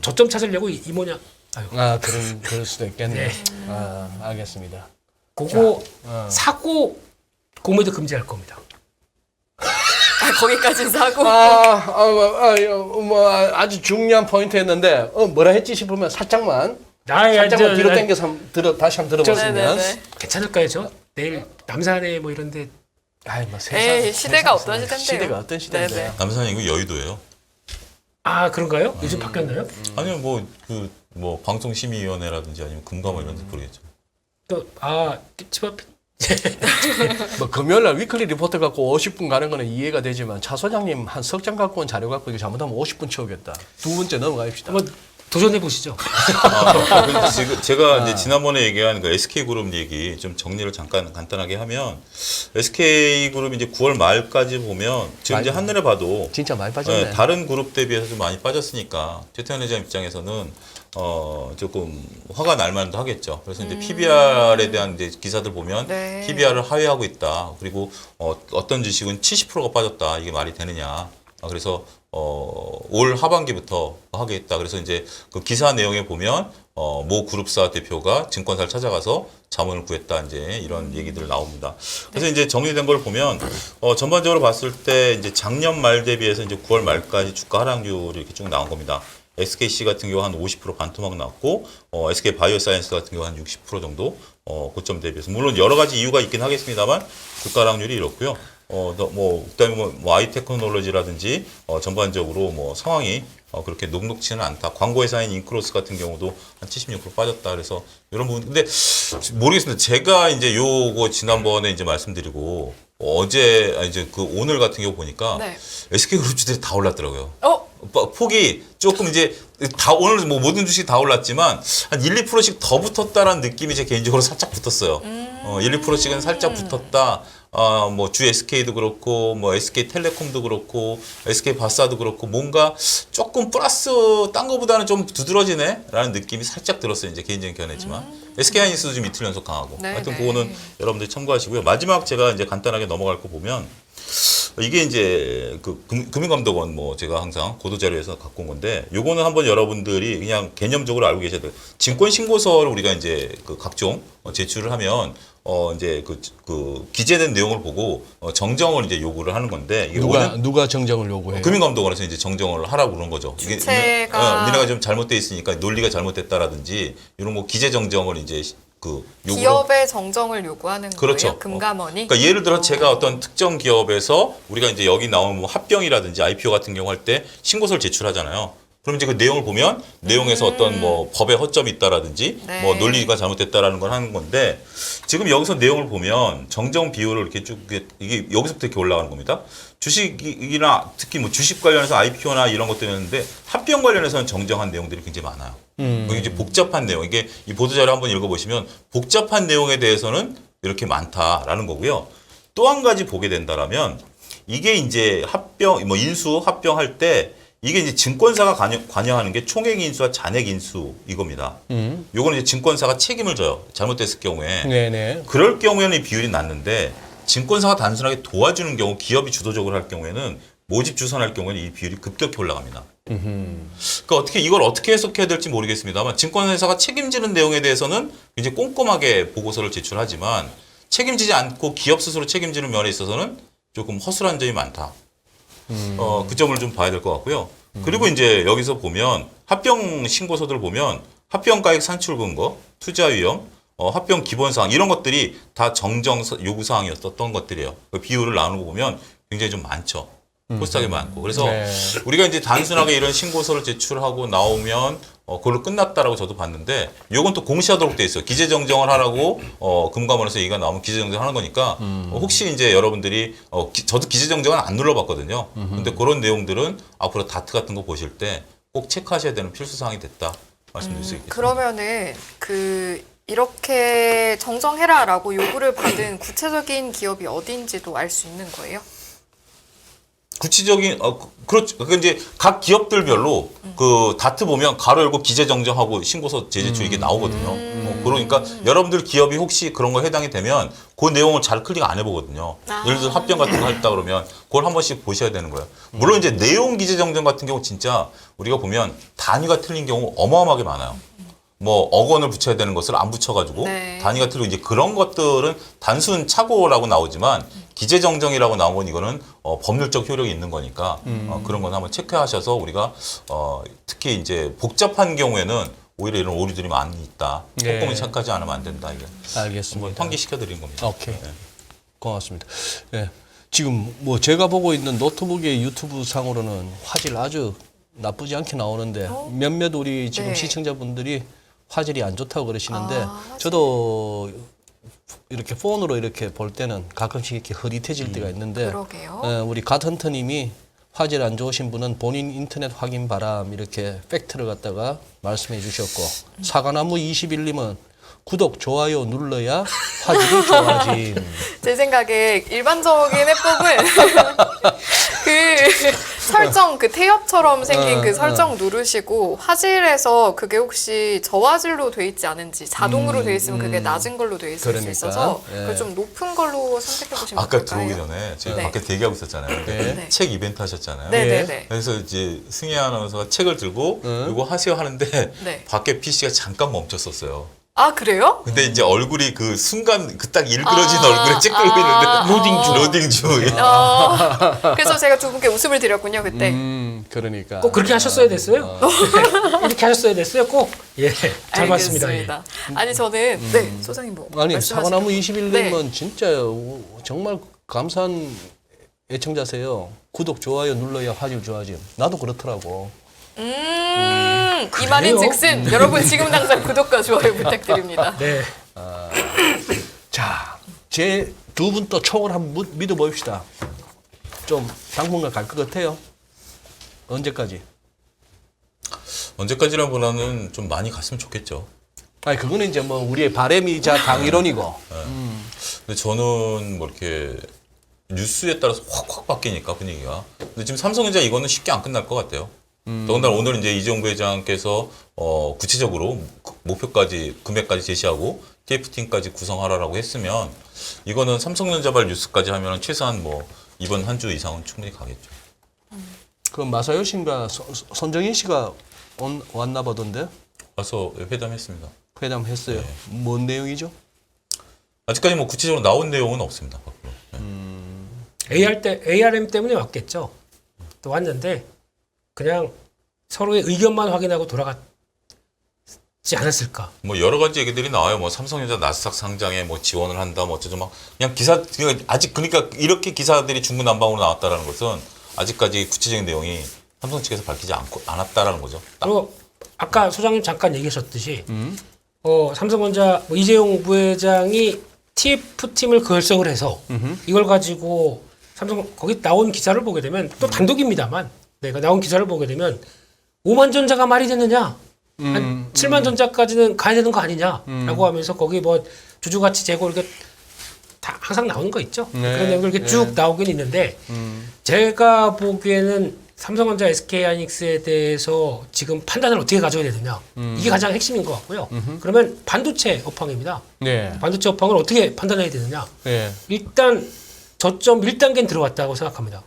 저점 찾으려고 이 모냐. 아유. 그럴 수도 있겠네. 네. 알겠습니다. 그거 사고 공매도 금지할 겁니다. 거기까지 사고. 아주 중요한 포인트였는데 뭐라 했지 싶으면 살짝만 뒤로 당겨서 다시 한번 들어보시면. 네네네. 괜찮을까요, 저? 내일 남산에 뭐 이런데 뭐 에이, 시대가 어떤 시대인데요? 시대가 어떤 시대인데. 네네. 남산이고 여의도예요. 그런가요? 요즘 바뀌었나요? 아니면 뭐 방송심의위원회라든지 아니면 금감원 이런 데 모르겠죠. 또 집 앞에 뭐 금요일 날 위클리 리포트 갖고 50분 가는 거는 이해가 되지만 차 소장님 한 석 장 갖고 온 자료 갖고 이거 잘못하면 50분 채우겠다. 두 번째 넘어가십시다. 한번 도전해 보시죠. 근데 지금 제가 이제 지난번에 얘기한 그 SK그룹 얘기 좀 정리를 잠깐 간단하게 하면 SK그룹 이제 9월 말까지 보면 지금 이제 한눈에 봐도 진짜 많이 빠졌네. 다른 그룹 대비해서 좀 많이 빠졌으니까 최태원 회장 입장에서는 조금 화가 날 만도 하겠죠. 그래서 이제 PBR에 대한 이제 기사들 보면 네. PBR을 하회하고 있다. 그리고 어떤 주식은 70%가 빠졌다. 이게 말이 되느냐. 그래서 올 하반기부터 하겠다. 그래서 이제 그 기사 내용에 보면 모 그룹사 대표가 증권사를 찾아가서 자문을 구했다. 이제 이런 얘기들 나옵니다. 그래서 이제 정리된 걸 보면 전반적으로 봤을 때 이제 작년 말 대비해서 이제 9월 말까지 주가 하락률이 이렇게 쭉 나온 겁니다. SKC 같은 경우 한 50% 반토막 났고 SK 바이오사이언스 같은 경우 한 60% 정도 고점 대비해서 물론 여러 가지 이유가 있긴 하겠습니다만 주가 하락률이 이렇고요. 그다음에 뭐 아이테크놀로지라든지 전반적으로 뭐 상황이 그렇게 녹록치는 않다. 광고 회사인 인크로스 같은 경우도 한 76% 빠졌다. 그래서 이런 부분. 근데 모르겠습니다. 제가 이제 요거 지난번에 이제 말씀드리고 이제 그 오늘 같은 경우 보니까 네. SK그룹주들이 다 올랐더라고요. 폭이 조금 이제 다 오늘 뭐 모든 주식이 다 올랐지만 한 1, 2%씩 더 붙었다라는 느낌이 제 개인적으로 살짝 붙었어요. 1, 2%씩은 살짝 붙었다. 뭐 주 SK도 그렇고 뭐 SK텔레콤도 그렇고 SK바사도 그렇고 뭔가 조금 플러스 딴 거보다는 좀 두드러지네라는 느낌이 살짝 들었어요. 이제 개인적인 견해지만 SK하이닉스도 좀 이틀 연속 강하고 네, 하여튼 네. 그거는 여러분들이 참고하시고요. 마지막 제가 이제 간단하게 넘어갈 거 보면 이게 이제 그 금융감독원 뭐 제가 항상 보도 자료에서 갖고 온 건데 요거는 한번 여러분들이 그냥 개념적으로 알고 계셔야 돼요. 증권 신고서를 우리가 이제 그 각종 제출을 하면 이제 그 기재된 내용을 보고 정정을 이제 요구를 하는 건데 이게 누가 정정을 요구해요? 금융감독원에서 이제 정정을 하라고 그런 거죠. 이게 니네가 좀 잘못돼 있으니까 논리가 잘못됐다라든지 이런 거 기재 정정을 이제 그 요구를 기업의 정정을 요구하는 그렇죠. 거예요? 금감원이? 그러니까 예를 들어 제가 어떤 특정 기업에서 우리가 이제 여기 나오는 뭐 합병이라든지 IPO 같은 경우 할 때 신고서를 제출하잖아요. 그럼 이제 그 내용을 보면 내용에서 어떤 뭐 법에 허점이 있다라든지 네. 뭐 논리가 잘못됐다라는 걸 하는 건데 지금 여기서 내용을 보면 정정 비율을 이렇게 쭉 이게 여기서부터 이렇게 올라가는 겁니다. 주식이나 특히 뭐 주식 관련해서 IPO나 이런 것들이었는데 합병 관련해서는 정정한 내용들이 굉장히 많아요. 이게 이제 복잡한 내용. 이게 이 보도자료 한번 읽어보시면 복잡한 내용에 대해서는 이렇게 많다라는 거고요. 또 한 가지 보게 된다라면 이게 이제 합병, 뭐 인수 합병할 때 이게 이제 증권사가 관여하는 게 총액 인수와 잔액 인수 이겁니다. 요거는 이제 증권사가 책임을 져요. 잘못됐을 경우에. 네네. 그럴 경우에는 이 비율이 낮는데 증권사가 단순하게 도와주는 경우 기업이 주도적으로 할 경우에는 모집 주선할 경우에는 이 비율이 급격히 올라갑니다. 그러니까 이걸 어떻게 해석해야 될지 모르겠습니다만 증권회사가 책임지는 내용에 대해서는 이제 꼼꼼하게 보고서를 제출하지만 책임지지 않고 기업 스스로 책임지는 면에 있어서는 조금 허술한 점이 많다. 그 점을 좀 봐야 될 것 같고요. 그리고 이제 여기서 보면 합병 신고서들 보면 합병가액 산출 근거, 투자 위험, 합병 기본사항 이런 것들이 다 정정 요구사항이었던 것들이에요. 그 비율을 나누고 보면 굉장히 좀 많죠. 코스닥이 많고. 그래서 네. 우리가 이제 단순하게 이런 신고서를 제출하고 나오면 그걸로 끝났다라고 저도 봤는데 요건 또 공시하도록 돼 있어요. 기재 정정을 하라고 금감원에서 얘기가 나오면 기재 정정하는 거니까 혹시 이제 여러분들이 저도 기재 정정은 안 눌러봤거든요. 근데 그런 내용들은 앞으로 다트 같은 거 보실 때 꼭 체크하셔야 되는 필수 사항이 됐다 말씀드릴 수 있겠습니다. 그러면은 이렇게 정정해라라고 요구를 받은 구체적인 기업이 어딘지도 알 수 있는 거예요? 구체적인 그렇죠. 그 이제 각 기업들별로 그 다트 보면 가로 열고 기재 정정하고 신고서 제출 이게 나오거든요. 그러니까 여러분들 기업이 혹시 그런 거 해당이 되면 그 내용을 잘 클릭 안 해보거든요. 예를 들어 합병 같은 거 했다 그러면 그걸 한 번씩 보셔야 되는 거예요. 물론 이제 내용 기재 정정 같은 경우 진짜 우리가 보면 단위가 틀린 경우 어마어마하게 많아요. 뭐 억원을 붙여야 되는 것을 안 붙여가지고 네. 단위가 틀리고 이제 그런 것들은 단순 착오라고 나오지만 기재 정정이라고 나온 건 이거는 법률적 효력이 있는 거니까 그런 건 한번 체크하셔서 우리가 특히 이제 복잡한 경우에는 오히려 이런 오류들이 많이 있다. 네. 꼼꼼히 체크하지 않으면 안 된다. 이게 알겠습니다. 한번 환기시켜 드린 겁니다. 오케이. 네. 고맙습니다. 예. 지금 뭐 제가 보고 있는 노트북의 유튜브 상으로는 화질 아주 나쁘지 않게 나오는데 몇몇 우리 지금 네. 시청자분들이 화질이 안 좋다고 그러시는데 화질. 저도 이렇게 폰으로 이렇게 볼 때는 가끔씩 이렇게 흐릿해질 때가 있는데 그러게요. 우리 갓헌터님이 화질 안 좋으신 분은 본인 인터넷 확인 바람 이렇게 팩트를 갖다가 말씀해 주셨고 사과나무 21님은 구독, 좋아요 눌러야 화질이 좋아짐. 제 생각에 일반적인 해법은 설정 그 태엽처럼 생긴 그 어. 설정 누르시고 화질에서 그게 혹시 저화질로 돼 있지 않은지 자동으로 돼 있으면 그게 낮은 걸로 돼 있을 그러니까, 수 있어서 예. 그걸 좀 높은 걸로 선택해 보시면 아까 어떨까요? 들어오기 전에 제가 네. 밖에 대기하고 있었잖아요. 네. 네. 책 이벤트 하셨잖아요. 네네네. 그래서 이제 승희 아나운서가 책을 들고 이거 하세요 하는데 네. 밖에 PC가 잠깐 멈췄었어요. 아 그래요? 근데 이제 얼굴이 그 순간 그 딱 일그러진 아, 얼굴에 찌끄고 아, 있는데 로딩 중. 그래서 제가 두 분께 웃음을 드렸군요 그때. 그러니까. 꼭 그렇게 하셨어야 됐어요. 이렇게 하셨어야 됐어요. 꼭. 예, 잘 봤습니다. 예. 알겠습니다. 아니 저는 네 소장님 뭐 아니 말씀하시죠. 사과나무 21님은 네. 진짜 정말 감사한 애청자세요. 구독 좋아요 눌러야 화질 좋아짐. 나도 그렇더라고. 이 말인 즉슨 여러분 지금 당장 구독과 좋아요 부탁드립니다. 네. 자, 제 두 분 또 촉을 한번 믿어 봅시다. 좀 당분간 갈 것 같아요. 언제까지? 언제까지라보다는 좀 많이 갔으면 좋겠죠. 아니 그거는 이제 뭐 우리의 바램이자 당이론이고. 근데 저는 뭐 이렇게 뉴스에 따라서 확확 바뀌니까 분위기가. 근데 지금 삼성전자 이거는 쉽게 안 끝날 것 같아요. 더군다나 오늘 이제 이재용 부회장께서 구체적으로 목표까지 금액까지 제시하고 TF팀까지 구성하라라고 했으면 이거는 삼성전자발 뉴스까지 하면 최소한 뭐 이번 한 주 이상은 충분히 가겠죠. 그 마사요 씨인가 손정인 씨가 왔나 보던데 와서 회담했습니다. 회담했어요. 네. 뭔 내용이죠? 아직까지 뭐 구체적으로 나온 내용은 없습니다. 밖으로. 네. ARM 때문에 왔겠죠. 또 왔는데 그냥 서로의 의견만 확인하고 돌아갔지 않았을까. 뭐 여러 가지 얘기들이 나와요. 뭐 삼성전자 나스닥 상장에 뭐 지원을 한다, 뭐 어쩌죠 막 그냥 기사 아직 그러니까 이렇게 기사들이 중구난방으로 나왔다라는 것은 아직까지 구체적인 내용이 삼성 측에서 밝히지 않았다라는 거죠. 딱. 그리고 아까 소장님 잠깐 얘기하셨듯이 삼성전자 뭐 이재용 부회장이 TF팀을 결성을 해서 이걸 가지고 삼성 거기 나온 기사를 보게 되면 또 단독입니다만 내가 나온 기사를 보게 되면 5만 전자가 말이 되느냐 한 7만 전자까지는 가야 되는 거 아니냐라고 하면서 거기 뭐 주주가치 제고 이렇게 다 항상 나오는 거 있죠. 네. 그런 내용들 이렇게 쭉 나오긴 있는데 제가 보기에는 삼성전자 SK하이닉스에 대해서 지금 판단을 어떻게 가져야 되느냐 이게 가장 핵심인 것 같고요. 그러면 반도체 업황입니다. 네. 반도체 업황을 어떻게 판단해야 되느냐. 네. 일단 저점 1단계는 들어왔다고 생각합니다.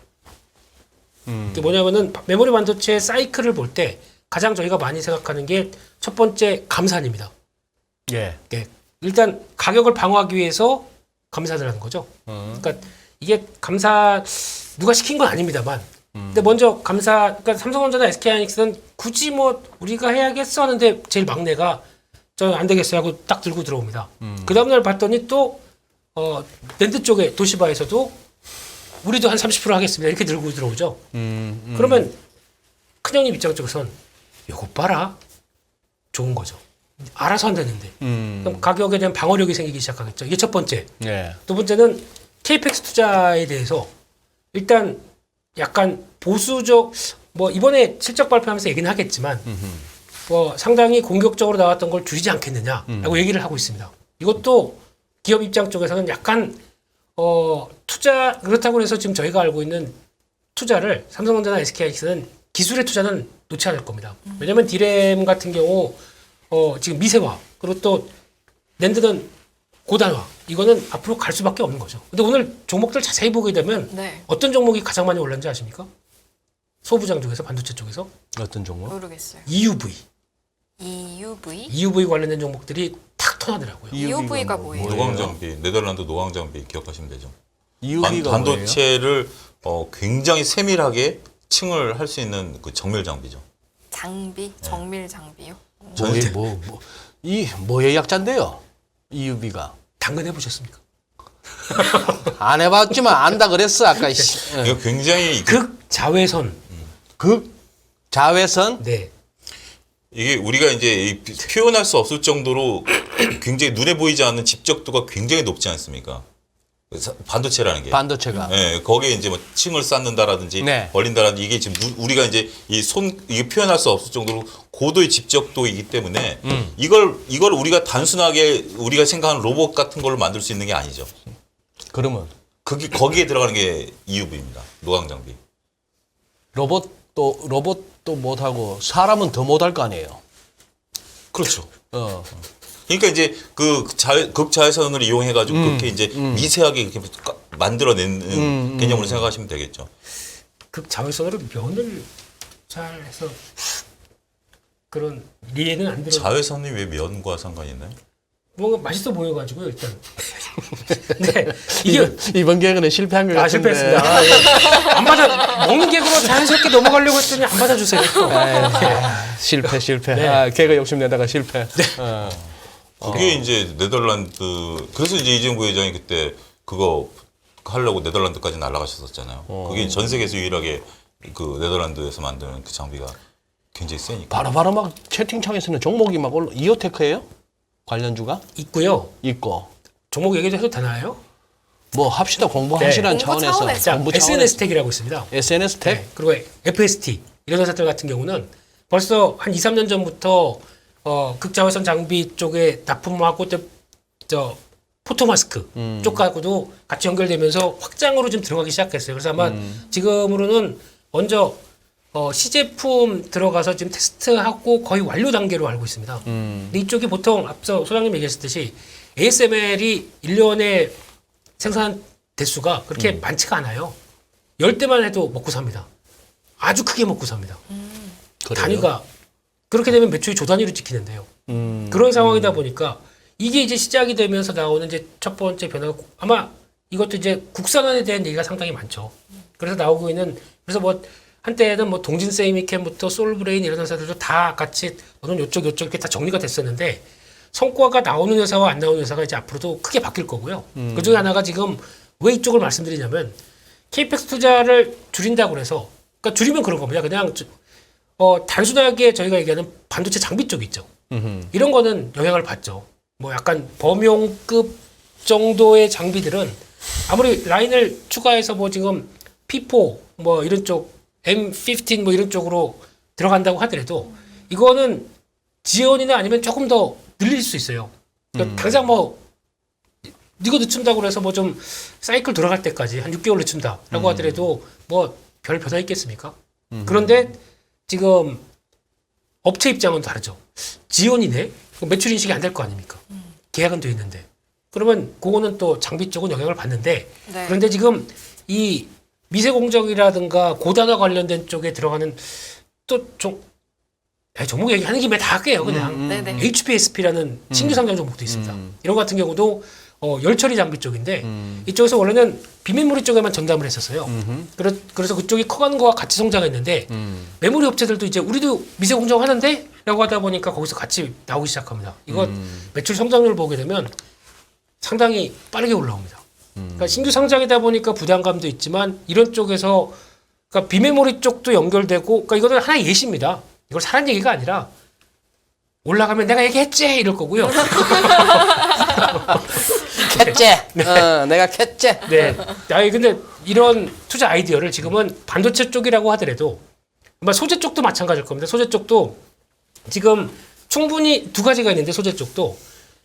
그게 뭐냐면은 메모리 반도체 사이클을 볼 때 가장 저희가 많이 생각하는 게 첫 번째 감산입니다. 예. 네. 일단 가격을 방어하기 위해서 감산을 하는 거죠. 그러니까 이게 감사 누가 시킨 건 아닙니다만 근데 먼저 그러니까 삼성전자나 SK하이닉스는 굳이 뭐 우리가 해야겠어 하는데 제일 막내가 저 안 되겠어요 하고 딱 들고 들어옵니다. 그 다음날 봤더니 또 랜드 쪽에 도시바에서도 우리도 한 30% 하겠습니다 이렇게 들고 들어오죠. 그러면 큰형님 입장 쪽에선 요거 봐라 좋은 거죠. 알아서 한다는데 그럼 가격에 대한 방어력이 생기기 시작하겠죠. 이게 첫 번째. 네. 두 번째는 KPX 투자에 대해서 일단 약간 보수적 뭐 이번에 실적 발표하면서 얘기는 하겠지만 뭐 상당히 공격적으로 나왔던 걸 줄이지 않겠느냐라고 얘기를 하고 있습니다. 이것도 기업 입장 쪽에서는 약간 투자 그렇다고 해서 지금 저희가 알고 있는 투자를 삼성전자나 SK하이닉스는 기술의 투자는 놓지 않을 겁니다. 왜냐하면 디램 같은 경우 지금 미세화 그리고 또 랜드는 고단화 이거는 앞으로 갈 수밖에 없는 거죠. 근데 오늘 종목들 자세히 보게 되면 네. 어떤 종목이 가장 많이 올랐는지 아십니까? 소부장 쪽에서 반도체 쪽에서 어떤 종목? 모르겠어요. EUV EUV 관련된 종목들이 탁 터나더라고요. EUV가 뭐예요? 노광장비, 네덜란드 노광장비 기억하시면 되죠. EUV가 반도체를 굉장히 세밀하게 층을 할 수 있는 그 정밀 장비죠. 장비, 정밀 장비요. 이 뭐의 약자인데요? EUV가 당근 해보셨습니까? 안 해봤지만 안다 그랬어 아까. 이거 굉장히 극자외선. 자외선. 네. 이게 우리가 이제 표현할 수 없을 정도로 굉장히 눈에 보이지 않는 집적도가 굉장히 높지 않습니까? 반도체라는 게. 반도체가. 네, 거기에 이제 뭐 층을 쌓는다라든지 네. 벌린다라든지 이게 지금 우리가 이제 이게 표현할 수 없을 정도로 고도의 집적도이기 때문에 이걸 우리가 단순하게 우리가 생각하는 로봇 같은 걸로 만들 수 있는 게 아니죠. 그러면 거기에 들어가는 게 EUV입니다. 노광 장비. 로봇도 못하고 사람은 더 못할 거 아니에요. 그렇죠. 그러니까 이제 그 극자외선을 이용해가지고 그렇게 이제 미세하게 이렇게 만들어내는 개념으로 생각하시면 되겠죠. 극자외선으로 면을 잘 해서 그런 이해는 안 들어. 자외선이 왜 면과 상관이 있나요? 뭔가 맛있어 보여가지고요 일단. 네 이게 이번 계획은 실패한 것 같은데. 실패했습니다. 아, 예. 안 받아 먹는 개그로 자연스럽게 넘어가려고 했더니 안 받아주세요. 실패. 네. 아, 개그 욕심 내다가 실패. 그게 이제 네덜란드 그래서 이제 이재용 부회장이 그때 그거 하려고 네덜란드까지 날아가셨었잖아요. 그게 전 세계에서 유일하게 그 네덜란드에서 만드는 그 장비가 굉장히 세니까. 바로 막 채팅창에서는 종목이 막 올라. 이오테크예요? 관련주가 있고요. 있고. 종목 얘기도 해도 되나요? 뭐 합시다 공부하시라는 네. 공부 차원에서. 차원에서. 자, 공부 SNS 텍이라고 있습니다. SNS 텍. 네, 그리고 FST 이런 회사들 같은 경우는 벌써 한 2, 3년 전부터 극자외선 장비 쪽에 납품하고 저 포토마스크 쪽하고도 같이 연결되면서 확장으로 좀 들어가기 시작했어요. 그래서 아마 지금으로는 먼저 시제품 들어가서 지금 테스트하고 거의 완료 단계로 알고 있습니다. 근데 이쪽이 보통 앞서 소장님 얘기하셨듯이 ASML이 1년에 생산 대수가 그렇게 많지가 않아요. 10대만 해도 먹고 삽니다. 아주 크게 먹고 삽니다. 그래요? 단위가 그렇게 되면 매출이 조 단위로 찍히는데요. 그런 상황이다 보니까 이게 이제 시작이 되면서 나오는 이제 첫 번째 변화가 아마 이것도 이제 국산화에 대한 얘기가 상당히 많죠. 그래서 나오고 있는 그래서 뭐 한때는 뭐 동진 세이미캠부터 솔브레인 이런 회사들도 다 같이 어느 요쪽 이렇게 다 정리가 됐었는데 성과가 나오는 회사와 안 나오는 회사가 이제 앞으로도 크게 바뀔 거고요. 그 중에 하나가 지금 왜 이쪽을 말씀드리냐면 KPX 투자를 줄인다고 해서 그러니까 줄이면 그런 겁니다. 그냥 단순하게 저희가 얘기하는 반도체 장비 쪽 있죠. 이런 거는 영향을 받죠. 뭐 약간 범용급 정도의 장비들은 아무리 라인을 추가해서 뭐 지금 P4 뭐 이런 쪽 M15 뭐 이런 쪽으로 들어간다고 하더라도 이거는 지연이나 아니면 조금 더 늘릴 수 있어요. 그러니까 당장 뭐 이거 늦춘다고 해서 뭐 좀 사이클 돌아갈 때까지 한 6개월 늦춘다라고 하더라도 뭐 별 변화 있겠습니까? 그런데 지금 업체 입장은 다르죠. 지연이네? 매출 인식이 안 될 거 아닙니까? 계약은 돼 있는데. 그러면 그거는 또 장비 쪽은 영향을 받는데 네. 그런데 지금 이 미세 공정이라든가 고단화 관련된 쪽에 들어가는 또 종목 얘기하는 김에 다 할게요. 그냥 네네. HPSP라는 신규 상장 종목도 있습니다. 이런 거 같은 경우도 열처리 장비 쪽인데 이쪽에서 원래는 비메모리 쪽에만 전담을 했었어요. 그래서 그쪽이 커가는 거와 같이 성장했는데 메모리 업체들도 이제 우리도 미세 공정 하는데 라고 하다 보니까 거기서 같이 나오기 시작합니다. 이거 매출 성장률 보게 되면 상당히 빠르게 올라옵니다. 그러니까 신규 상장이다 보니까 부담감도 있지만 이런 쪽에서 그러니까 비메모리 쪽도 연결되고 그러니까 이거는 하나의 예시입니다. 이걸 사는 얘기가 아니라 올라가면 내가 얘기했지 이럴 거고요. 캣째. 내가 캣째. 네. 아니 근데 이런 투자 아이디어를 지금은 반도체 쪽이라고 하더라도 아마 소재 쪽도 마찬가지일 겁니다. 소재 쪽도 지금 충분히 두 가지가 있는데 소재 쪽도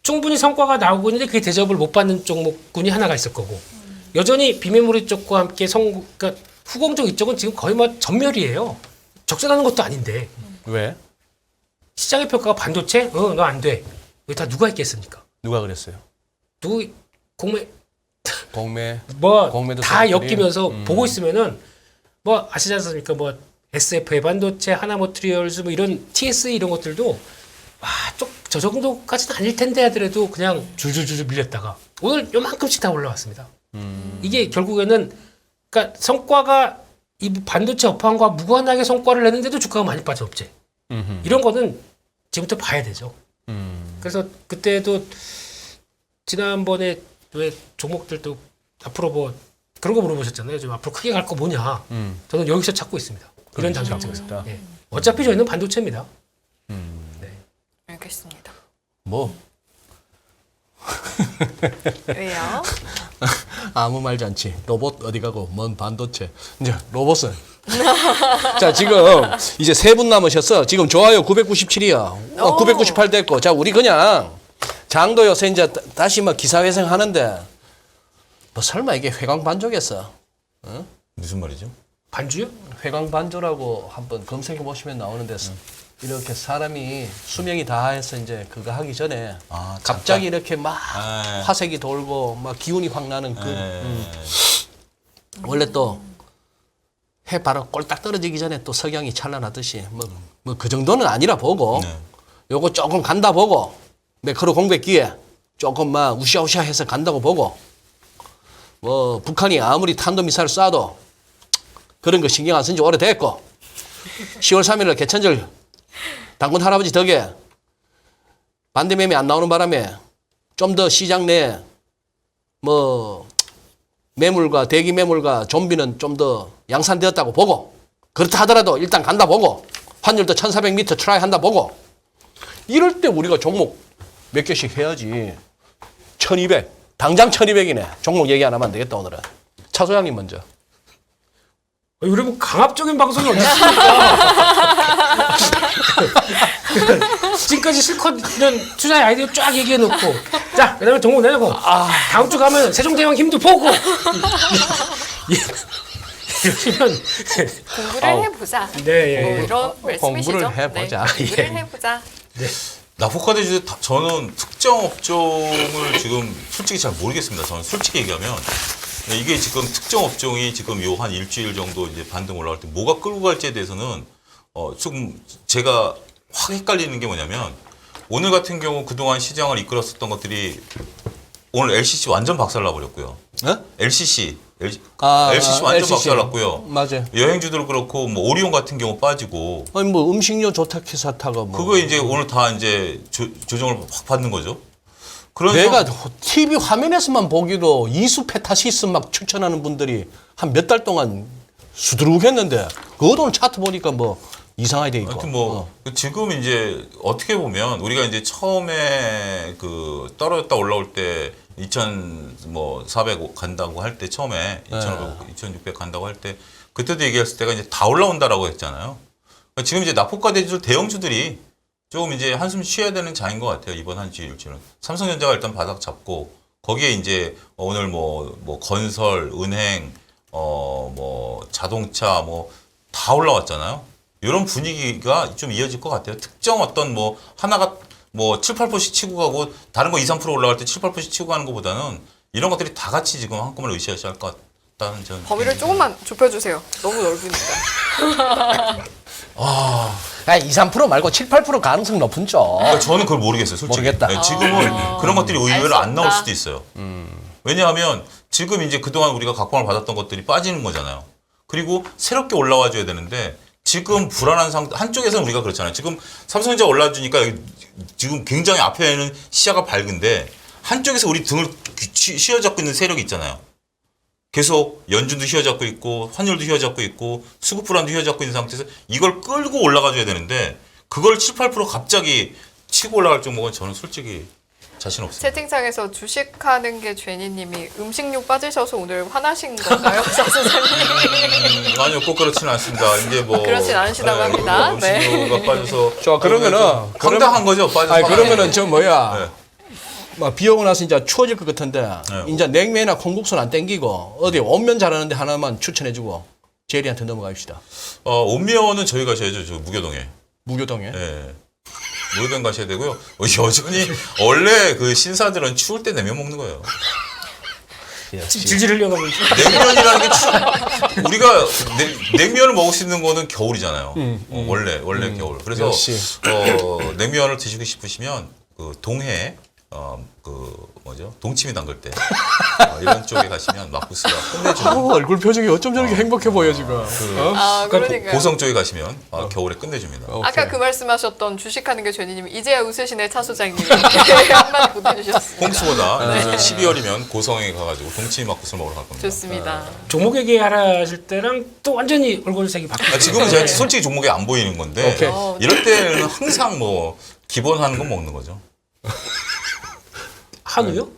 충분히 성과가 나오고 있는데 그게 대접을 못 받는 종목군이 하나가 있을 거고 여전히 비메모리 쪽과 함께 그러니까 후공 쪽 이쪽은 지금 거의 뭐 전멸이에요. 적절하는 것도 아닌데 왜? 시장의 평가가 반도체? 너 안 돼. 여기 다 누가 있겠습니까? 누가 그랬어요? 누구 공매 공매도 뭐 다 사람들이? 엮이면서 보고 있으면은 뭐 아시지 않습니까? 뭐 SFA 반도체, 하나머트리얼즈 뭐 이런 TSE 이런 것들도 저 정도까지는 아닐 텐데 하더라도 그냥 줄줄줄 밀렸다가 오늘 요만큼씩 다 올라왔습니다. 이게 결국에는 그러니까 성과가 이 반도체 업황과 무관하게 성과를 내는데도 주가가 많이 빠져 없지. 이런 거는 지금부터 봐야 되죠. 그래서 그때도 지난번에 왜 종목들도 앞으로 뭐 그런 거 물어보셨잖아요. 좀 앞으로 크게 갈 거 뭐냐. 저는 여기서 찾고 있습니다. 이런 장점에서. 예. 어차피 저희는 반도체입니다. 알겠습니다. 뭐 왜요? 아무 말지 않지. 로봇 어디 가고 뭔 반도체. 이제 로봇은 자 지금 이제 3분 남으셨어. 지금 좋아요 997이야. 998 됐고. 자 우리 그냥 장도 요새 이제 다시 뭐 기사회생 하는데 뭐 설마 이게 회광 반조겠어? 무슨 말이죠? 반주요? 회광반조라고 한번 검색해 보시면 나오는데 이렇게 사람이 수명이 다해서 이제 그거 하기 전에 아, 갑자기 이렇게 막 네. 화색이 돌고 막 기운이 확 나는 그 네. 원래 또 해 바로 꼴딱 떨어지기 전에 또 석양이 찬란하듯이 뭐 그 정도는 아니라 보고 네. 요거 조금 간다 보고 매크로 공백기에 조금 막 우시아우시아해서 간다고 보고 뭐 북한이 아무리 탄도미사일 쏴도 그런 거 신경 안 쓴 지 오래됐고 10월 3일 개천절 당군 할아버지 덕에 반대매매 안 나오는 바람에 좀 더 시장 내에 뭐 매물과 대기 매물과 좀비는 좀 더 양산되었다고 보고 그렇다 하더라도 일단 간다 보고 환율도 1400m 트라이 한다 보고 이럴 때 우리가 종목 몇 개씩 해야지 1200 당장 1200이네 종목 얘기 안 하면 안 되겠다 오늘은 차 소장님 먼저 우리 뭐 강압적인 방송이 어디 있습니까? 지금까지 실컷는 투자의 아이디어 쫙 얘기해놓고 자 그다음에 종목 내놓고 다음 주 가면 세종대왕 힘도 보고 이러시면 공부를 해보자. 네, 예, 뭐 예. 이런 말씀이시죠? 공부를 해보자. 네, 공부를 예. 해보자. 나포카드주 저는 특정 업종을 지금 솔직히 잘 모르겠습니다. 저는 솔직히 얘기하면 이게 지금 특정 업종이 지금 요 한 일주일 정도 이제 반등 올라갈 때 뭐가 끌고 갈지에 대해서는 조금 제가 확 헷갈리는 게 뭐냐면 오늘 같은 경우 그동안 시장을 이끌었었던 것들이 오늘 LCC 완전 박살나 버렸고요. 네? LCC 아, LCC 완전 LCC. 박살났고요. 맞아요. 여행주도 그렇고 뭐 오리온 같은 경우 빠지고 아니 뭐 음식료 조탁회사타가 뭐 그거 이제 오늘 다 이제 조정을 확 받는 거죠. 그런 내가 TV 화면에서만 보기도 이수페타시스 막 추천하는 분들이 한 몇 달 동안 수두룩했는데 그것도 오늘 차트 보니까 뭐 이상하게 돼 있고. 하여튼 뭐 지금 이제 어떻게 보면 우리가 이제 처음에 그 떨어졌다 올라올 때 2,400 간다고 할 때 처음에 2,500, 2,600 간다고 할 때 그때도 얘기했을 때가 이제 다 올라온다라고 했잖아요. 그러니까 지금 이제 납포가대주들 대형주들이 조금 이제 한숨 쉬어야 되는 장인 것 같아요. 이번 한 주 일주일은. 삼성전자가 일단 바닥 잡고 거기에 이제 오늘 뭐 건설, 은행, 뭐 자동차 뭐 다 올라왔잖아요. 이런 분위기가 좀 이어질 것 같아요. 특정 어떤 뭐 하나가 뭐 7, 8%씩 치고 가고 다른 거 2, 3% 올라갈 때 7, 8%씩 치고 가는 것보다는 이런 것들이 다 같이 지금 한꺼번에 으쌰으쌰 할 것 같다는 저는 범위를 조금만 좁혀주세요. 너무 넓으니까. 야, 2, 3% 말고 7, 8% 가능성 높은 쪽. 그러니까 저는 그걸 모르겠어요, 솔직히. 모르겠다. 네, 지금은 그런 것들이 의외로 알 안 수 나올 없다. 수도 있어요. 왜냐하면 지금 이제 그동안 우리가 각광을 받았던 것들이 빠지는 거잖아요. 그리고 새롭게 올라와 줘야 되는데 지금 불안한 상태, 한쪽에서는 우리가 그렇잖아요. 지금 삼성전자 올라주니까 여기 지금 굉장히 앞에는 시야가 밝은데 한쪽에서 우리 등을 휘어잡고 있는 세력이 있잖아요. 계속 연준도 휘어잡고 있고 환율도 휘어잡고 있고 수급 불안도 휘어잡고 있는 상태에서 이걸 끌고 올라가줘야 되는데 그걸 7, 8% 갑자기 치고 올라갈 종목은 저는 솔직히 자신 없어요. 채팅창에서 주식하는 게 죄니님이 음식료 빠지셔서 오늘 화나신 건가요, 사수장님? 아니요, 꼭 그렇지는 않습니다. 이제 뭐 그렇진 않으시다고 합니다. 음식료가 빠져서 자, 그러면은 황당한 거죠. 빠져서. 아니 그러면은 저 뭐야? 네. 막 비 오고 나서 이제 추워질 것 같은데 네. 이제 냉면이나 콩국수는 안 땡기고 어디 온면 잘하는데 하나만 추천해주고 제리한테 넘어갑시다. 온면은 저희 가셔야죠. 저 무교동에. 무교동에. 예. 무교동 가셔야 되고요. 여전히 원래 그 신사들은 추울 때 냉면 먹는 거예요. 질질 흘려가고 있죠. 냉면이라는 게 우리가 냉면을 먹을 수 있는 거는 겨울이잖아요. 원래 겨울. 그래서 역시. 냉면을 드시고 싶으시면 그 동해 동치미 담글 때 이런 쪽에 가시면 막국수가 끝내주는 아우, 얼굴 표정이 어쩜 저렇게 행복해 보여 지금. 아, 그러니까요. 고성 쪽에 가시면 겨울에 끝내줍니다. 아까 그 말씀하셨던 주식하는 게 죄니님 이제야 웃으시네 차수장님 한마디 보내주셨습니다. 홍수보다 12월이면 고성에 가가지고 동치미 막국수를 먹으러 갈 겁니다. 좋습니다. 종목 얘기하실 때랑 또 완전히 얼굴색이 바뀌죠. 지금은 제가 솔직히 종목이 안 보이는 건데 오케이. 이럴 때는 항상 뭐 기본 하는 건 먹는 거죠. 한우요?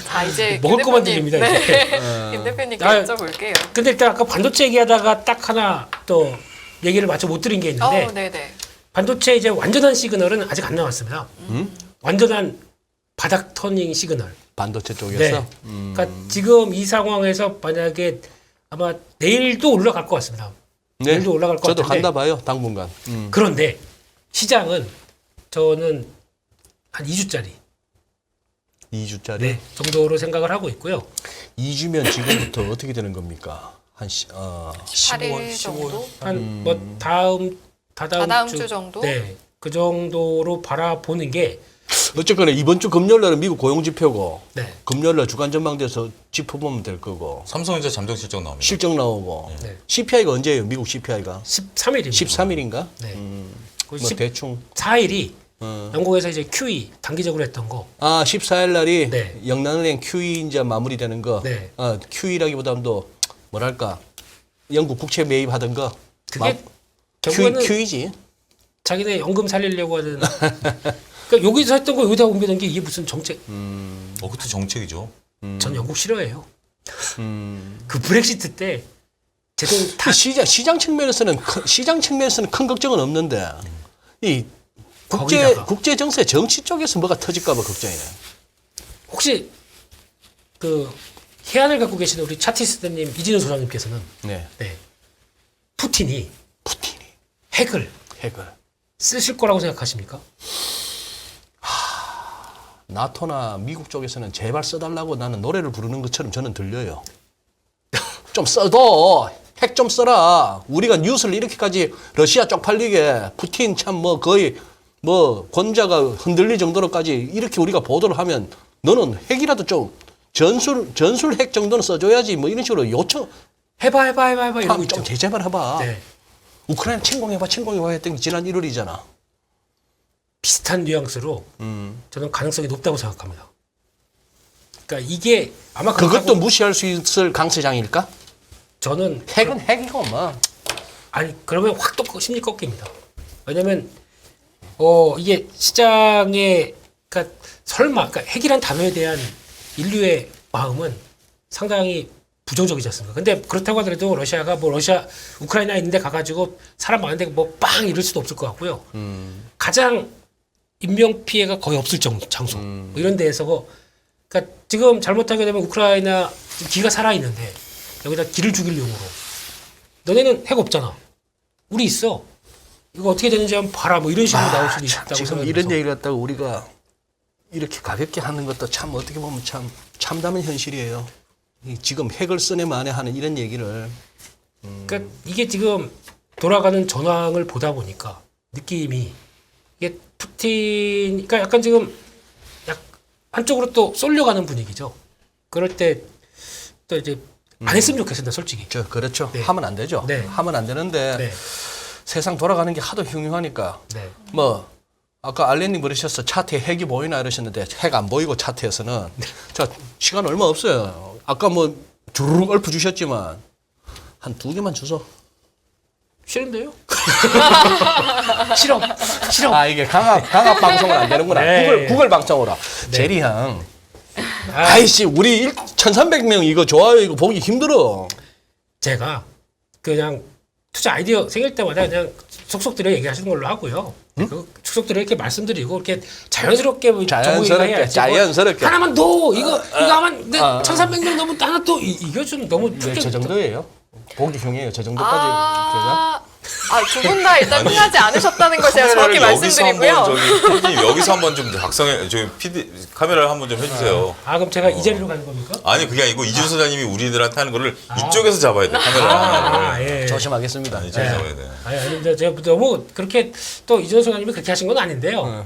자 이제 먹을 김 것만 대표님, 드립니다, 네. 김 대표님께 아, 여쭤볼게요. 근데 일단 아까 반도체 얘기하다가 딱 하나 또 얘기를 마저 못 드린 게 있는데 네네. 반도체 이제 완전한 시그널은 아직 안 나왔습니다. 완전한 바닥 터닝 시그널. 반도체 네. 쪽에서. 그러니까 지금 이 상황에서 만약에 아마 내일도 올라갈 것 같습니다. 네. 내일도 올라갈 것 저도 같은데. 간다 봐요, 당분간. 그런데 시장은 저는 한 2주짜리 2주짜리. 네, 정도로 생각을 하고 있고요. 2주면 지금부터 어떻게 되는 겁니까? 한 8일 정도? 한 뭐 다다음 다다음 주 정도? 네, 그 정도로 바라보는 게 어쨌거나 이번 주 금요일 날은 미국 고용 지표고 네. 금요일 날 주간 전망대에서 짚어보면 될 거고 삼성전자 잠정 실적 나옵니다. 실적 나오고 네. CPI가 언제예요? 미국 CPI가 13일입니다. 13일인가? 네. 그 뭐 대충 14일이 영국에서 이제 QE 단기적으로 했던 거. 14일 날이 네. 영란은행 QE 이제 마무리되는 거. 네. QE라기보다는 또 뭐랄까 영국 국채 매입하던 거. 그게 결국에는 QE지. 자기네 연금 살리려고 하는. 그러니까 여기서 했던 거 여기다 옮기는 게 이게 무슨 정책? 그것도 정책이죠. 전 영국 싫어해요. 그 브렉시트 때 제동 다 시장 측면에서는 큰 걱정은 없는데 이 거기다가. 국제 정세 정치 쪽에서 뭐가 터질까 봐 걱정이네. 혹시 그 해안을 갖고 계시는 우리 차티스트님 이진우 소장님께서는 네. 네. 푸틴이 푸틴이 핵을 핵을 쓰실 거라고 생각하십니까? 나토나 미국 쪽에서는 제발 써달라고 나는 노래를 부르는 것처럼 저는 들려요. 좀 써도 핵 좀 써라. 우리가 뉴스를 이렇게까지 러시아 쪽팔리게 푸틴 참 뭐 거의 뭐 권자가 흔들릴 정도로까지 이렇게 우리가 보도를 하면 너는 핵이라도 좀 전술 핵 정도는 써줘야지 뭐 이런 식으로 요청 해봐 이러고 있죠. 좀 제발 해봐. 네. 우크라이나 침공해봐 했던 게 지난 1월이잖아. 비슷한 뉘앙스로 저는 가능성이 높다고 생각합니다. 그러니까 이게 아마 그것도 그렇다고 무시할 수 있을 강세장일까? 저는 핵은 핵이고 뭐. 아니 그러면 확 또 심리 꺾입니다. 왜냐면 이게 시장에 그러니까 설마 그러니까 핵이란 단어에 대한 인류의 마음은 상당히 부정적이지 않습니까? 근데 그렇다고 하더라도 러시아가 뭐 우크라이나 있는데 가가지고 사람 많은데 뭐 빵 이럴 수도 없을 것 같고요. 가장 인명 피해가 거의 없을 장소 뭐 이런 데에서 그러니까 지금 잘못하게 되면 우크라이나 기가 살아 있는데 여기다 기를 죽일 용으로 너네는 핵 없잖아. 우리 있어. 이거 어떻게 되는지 한번 봐라. 뭐 이런 식으로 나올 수도 있다고 지금 생각해서. 이런 얘기를 했다가 우리가 이렇게 가볍게 하는 것도 참 어떻게 보면 참 참담한 현실이에요. 지금 핵을 쓰네 마네 하는 이런 얘기를 그러니까 이게 지금 돌아가는 전황을 보다 보니까 느낌이 이게 푸틴, 그러니까 약간 지금 한쪽으로 또 쏠려가는 분위기죠. 그럴 때 또 이제 안 했으면 좋겠습니다, 솔직히. 그렇죠. 네. 하면 안 되죠. 네. 하면 안 되는데 네, 세상 돌아가는 게 하도 흉흉하니까 네, 뭐 아까 알렌님 그러셨어. 차트에 핵이 보이나 이러셨는데 핵 안 보이고 차트에서는 자 시간 얼마 없어요. 아까 뭐 주르륵 얽어 주셨지만 한 2개만 주소. 싫은데요? 싫어. 아 이게 강압 방송은 안 되는구나. 네. 구글 방송으로. 제리 형. 아이씨 우리 1,300명 이거 좋아요 이거 보기 힘들어. 제가 그냥 투자 아이디어 생길 때마다 그냥 속속들여 얘기하시는 걸로 하고요. 그 속속들여 이렇게 말씀드리고 이렇게 자연스럽게 뭐 자연스럽게, 해야지. 자연스럽게. 뭐 하나만 더 이거 하면 1,300명 넘으면 하나 또 이거 좀 너무 네, 저 정도예요. 보기 흉해요. 저 정도까지 제가. 두 분 다 일단 흥하지 않으셨다는 걸 제가 정확히 여기서 말씀드리고요. 한번 저기 PD 여기서 한번 좀 작성해 저기 PD 카메라를 한번 좀 해주세요. 그럼 제가 이 자리로 가는 겁니까? 아니 그게 아니고 이준 소장님이 우리들한테 하는 거를 이쪽에서 잡아야 돼 카메라. 예. 조심하겠습니다. 이쪽에 잡아야 돼. 아니 제가 너무 그렇게 또 이준호 소장님이 그렇게 하신 건 아닌데요.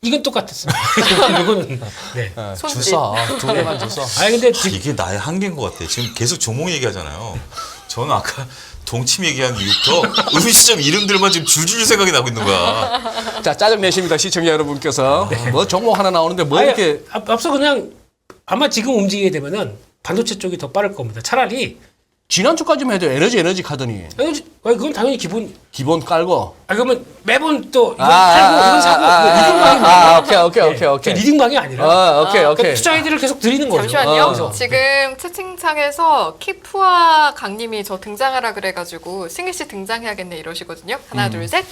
이건 똑같았습니다. 이거는 네. 손짓. 주소 2개만 주소. 근데 이게 나의 한계인 것 같아. 지금 계속 종목 얘기하잖아요. 저는 아까 동침 얘기한 이후부터 음식점 이름들만 지금 줄줄 생각이 나고 있는 거야. 자 짜증 내십니다 시청자 여러분께서. 뭐 종목 하나 나오는데 뭐 이렇게 앞서 그냥 아마 지금 움직이게 되면은 반도체 쪽이 더 빠를 겁니다. 차라리 지난주까지만 해도 에너지 카더니 그건 당연히 기본 깔고. 그러면 매번 또 이건 팔고 이건 사고 리딩방이 오케이. 리딩방이 아니라 오케이. 그러니까 투자 아이디를 계속 드리는 거죠. 잠시만요. 그래서 지금 채팅창에서 키프와 강님이 저 등장하라 그래가지고 승희 씨 등장해야겠네 이러시거든요. 하나 둘 셋.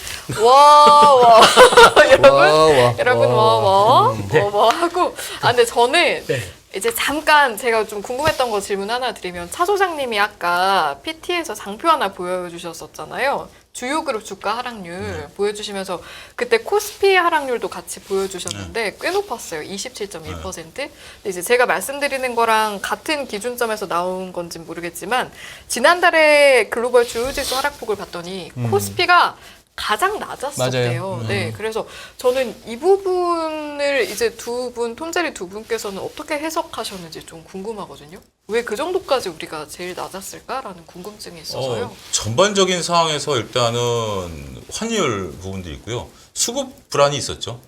여러분 와. 여러분 뭐 하고. 근데 저는 네. 이제 잠깐 제가 좀 궁금했던 거 질문 하나 드리면 차 소장님이 아까 PT에서 장표 하나 보여주셨었잖아요. 주요 그룹 주가 하락률 보여주시면서 그때 코스피 하락률도 같이 보여주셨는데 꽤 높았어요. 27.1%. 근데 이제 제가 말씀드리는 거랑 같은 기준점에서 나온 건지 모르겠지만 지난달에 글로벌 주요지수 하락폭을 봤더니 코스피가 가장 낮았었대요. 맞아요. 네, 그래서 저는 이 부분을 이제 톰제리 두 분께서는 어떻게 해석하셨는지 좀 궁금하거든요. 왜 그 정도까지 우리가 제일 낮았을까라는 궁금증이 있어서요. 전반적인 상황에서 일단은 환율 부분도 있고요. 수급 불안이 있었죠.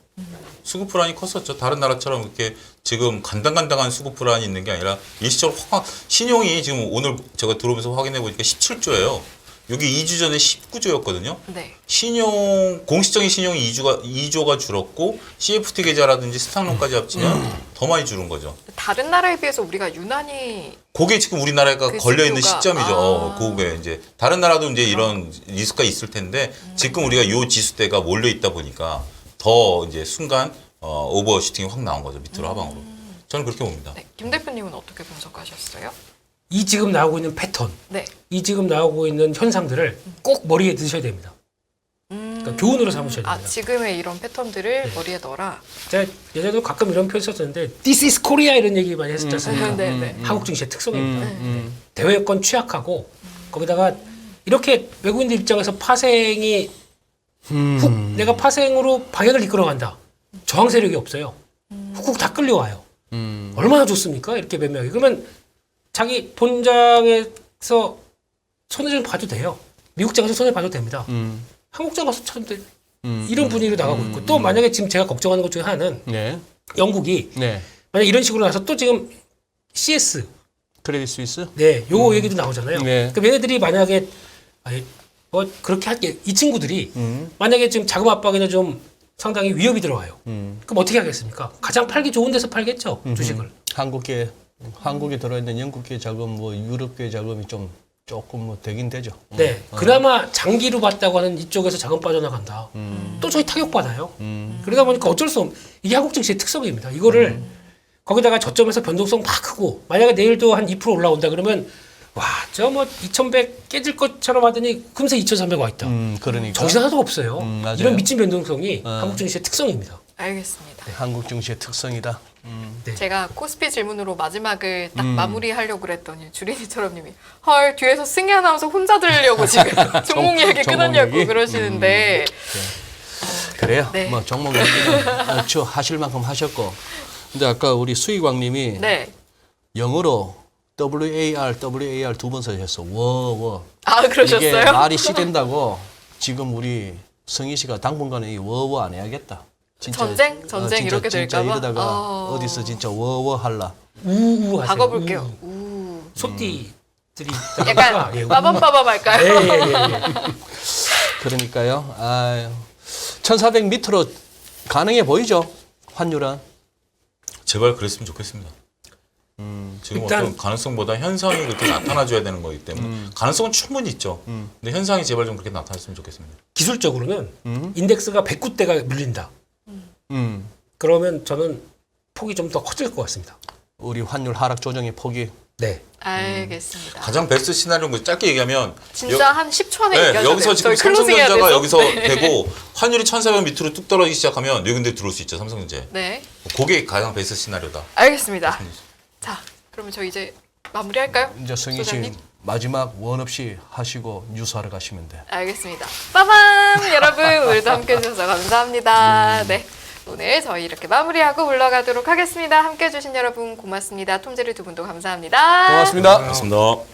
수급 불안이 컸었죠. 다른 나라처럼 이렇게 지금 간당간당한 수급 불안이 있는 게 아니라 일시적으로 확 신용이 지금 오늘 제가 들어오면서 확인해 보니까 17조예요. 여기 2주 전에 19조였거든요. 네. 공시적인 신용이 2조가 줄었고 CFT 계좌라든지 스탁론까지 합치면 더 많이 줄은 거죠. 다른 나라에 비해서 우리가 유난히 그게 지금 우리나라가 그 걸려 있는 지표가- 시점이죠. 그게 이제 다른 나라도 이제 이런 리스크가 있을 텐데 지금 우리가 요 지수대가 몰려 있다 보니까 더 이제 순간 오버슈팅이 확 나온 거죠. 밑으로 하방으로. 저는 그렇게 봅니다. 네, 김 대표님은 어떻게 분석하셨어요? 이 지금 나오고 있는 패턴, 네. 이 지금 나오고 있는 현상들을 꼭 머리에 넣으셔야 됩니다. 그러니까 교훈으로 삼으셔야 아, 됩니다. 지금의 이런 패턴들을 머리에 넣어라. 제가 예전에도 가끔 이런 표현 썼었는데 This is Korea 이런 얘기 많이 했었지 않습니까? 네, 네. 한국 증시의 특성입니다. 대외 여건 취약하고 거기다가 이렇게 외국인들 입장에서 파생이 훅 내가 파생으로 방향을 이끌어간다. 저항 세력이 없어요. 훅훅 다 끌려와요. 얼마나 좋습니까? 이렇게 매매하기. 그러면 자기 본장에서 손해 좀 봐도 돼요. 미국장에서 손해 봐도 됩니다. 한국장 가서 참 이런 분위기로 나가고 있고 또 만약에 지금 제가 걱정하는 것 중에 하나는 네. 영국이 네. 만약 이런 식으로 나서 또 지금 CS 크레딧 스위스? 네 요거 얘기도 나오잖아요. 네. 그럼 얘네들이 만약에 아니, 뭐 그렇게 할게 이 친구들이 만약에 지금 자금 압박에는 좀 상당히 위협이 들어와요. 그럼 어떻게 하겠습니까? 가장 팔기 좋은 데서 팔겠죠 주식을. 한국에 들어있는 영국계 자금, 뭐 유럽계 자금이 조금 뭐 되긴 되죠. 네, 그나마 장기로 봤다고 하는 이쪽에서 자금 빠져나간다. 또 저희 타격받아요. 그러다 보니까 어쩔 수 없, 이게 한국 증시의 특성입니다. 이거를 거기다가 저점에서 변동성 막 크고, 만약에 내일도 한 2% 올라온다 그러면, 와, 저 뭐 2100 깨질 것처럼 하더니 금세 2300 와 있다. 그러니까 정신 하나도 없어요. 맞아요. 이런 미친 변동성이 한국 증시의 특성입니다. 알겠습니다. 한국 증시의 특성이다. 네. 제가 코스피 질문으로 마지막을 딱 마무리하려고 그랬더니 주린이처럼님이 헐 뒤에서 승희 아나운서 혼자 들으려고 지금 종목 얘기 끊으려고 얘기? 그러시는데 그래요. 네. 뭐 종목 얘기는 하실 만큼 하셨고. 근데 아까 우리 수희광님이 네. 영어로 WAR 두 번 쓰셨어. 워. 아 이게 그러셨어요? 말이 씨된다고 지금 우리 성희 씨가 당분간은 이 워워 안 해야겠다. 진짜, 전쟁 이렇게 진짜 될까 봐? 이러다가 어디서 진짜 워워 할라. 우우 하세요. 박아볼게요. 소띠들이 약간 예, 빠밤빠밤 할까요? 예. 그러니까요. 아유. 1400 밑으로 가능해 보이죠? 환율은. 제발 그랬으면 좋겠습니다. 지금 일단- 어떤 가능성보다 현상이 그렇게 나타나줘야 되는 거기 때문에 가능성은 충분히 있죠. 근데 현상이 제발 좀 그렇게 나타났으면 좋겠습니다. 기술적으로는 인덱스가 109대가 밀린다. 그러면 저는 폭이 좀 더 커질 것 같습니다. 우리 환율 하락 조정의 폭이 네. 알겠습니다. 가장 베스트 시나리오는 짧게 얘기하면 진짜 한 10초 안에 네, 얘기하셔야 여기서 돼요. 지금 저희 클로징 해야 삼성전자가 돼서. 여기서 네. 되고 환율이 1,400 밑으로 뚝 떨어지기 시작하면 여기 근데 들어올 수 있죠. 삼성전자에. 네. 그게 가장 베스트 시나리오다. 알겠습니다. 자, 그러면 저 이제 마무리할까요? 이제 성희 씨 소장님? 마지막 원 없이 하시고 뉴스하러 가시면 돼. 알겠습니다. 빠밤! 여러분, 오늘도 함께 해주셔서 감사합니다. 네. 오늘 저희 이렇게 마무리하고 물러가도록 하겠습니다. 함께 해주신 여러분 고맙습니다. 톰제리 두 분도 감사합니다. 고맙습니다. 고맙습니다.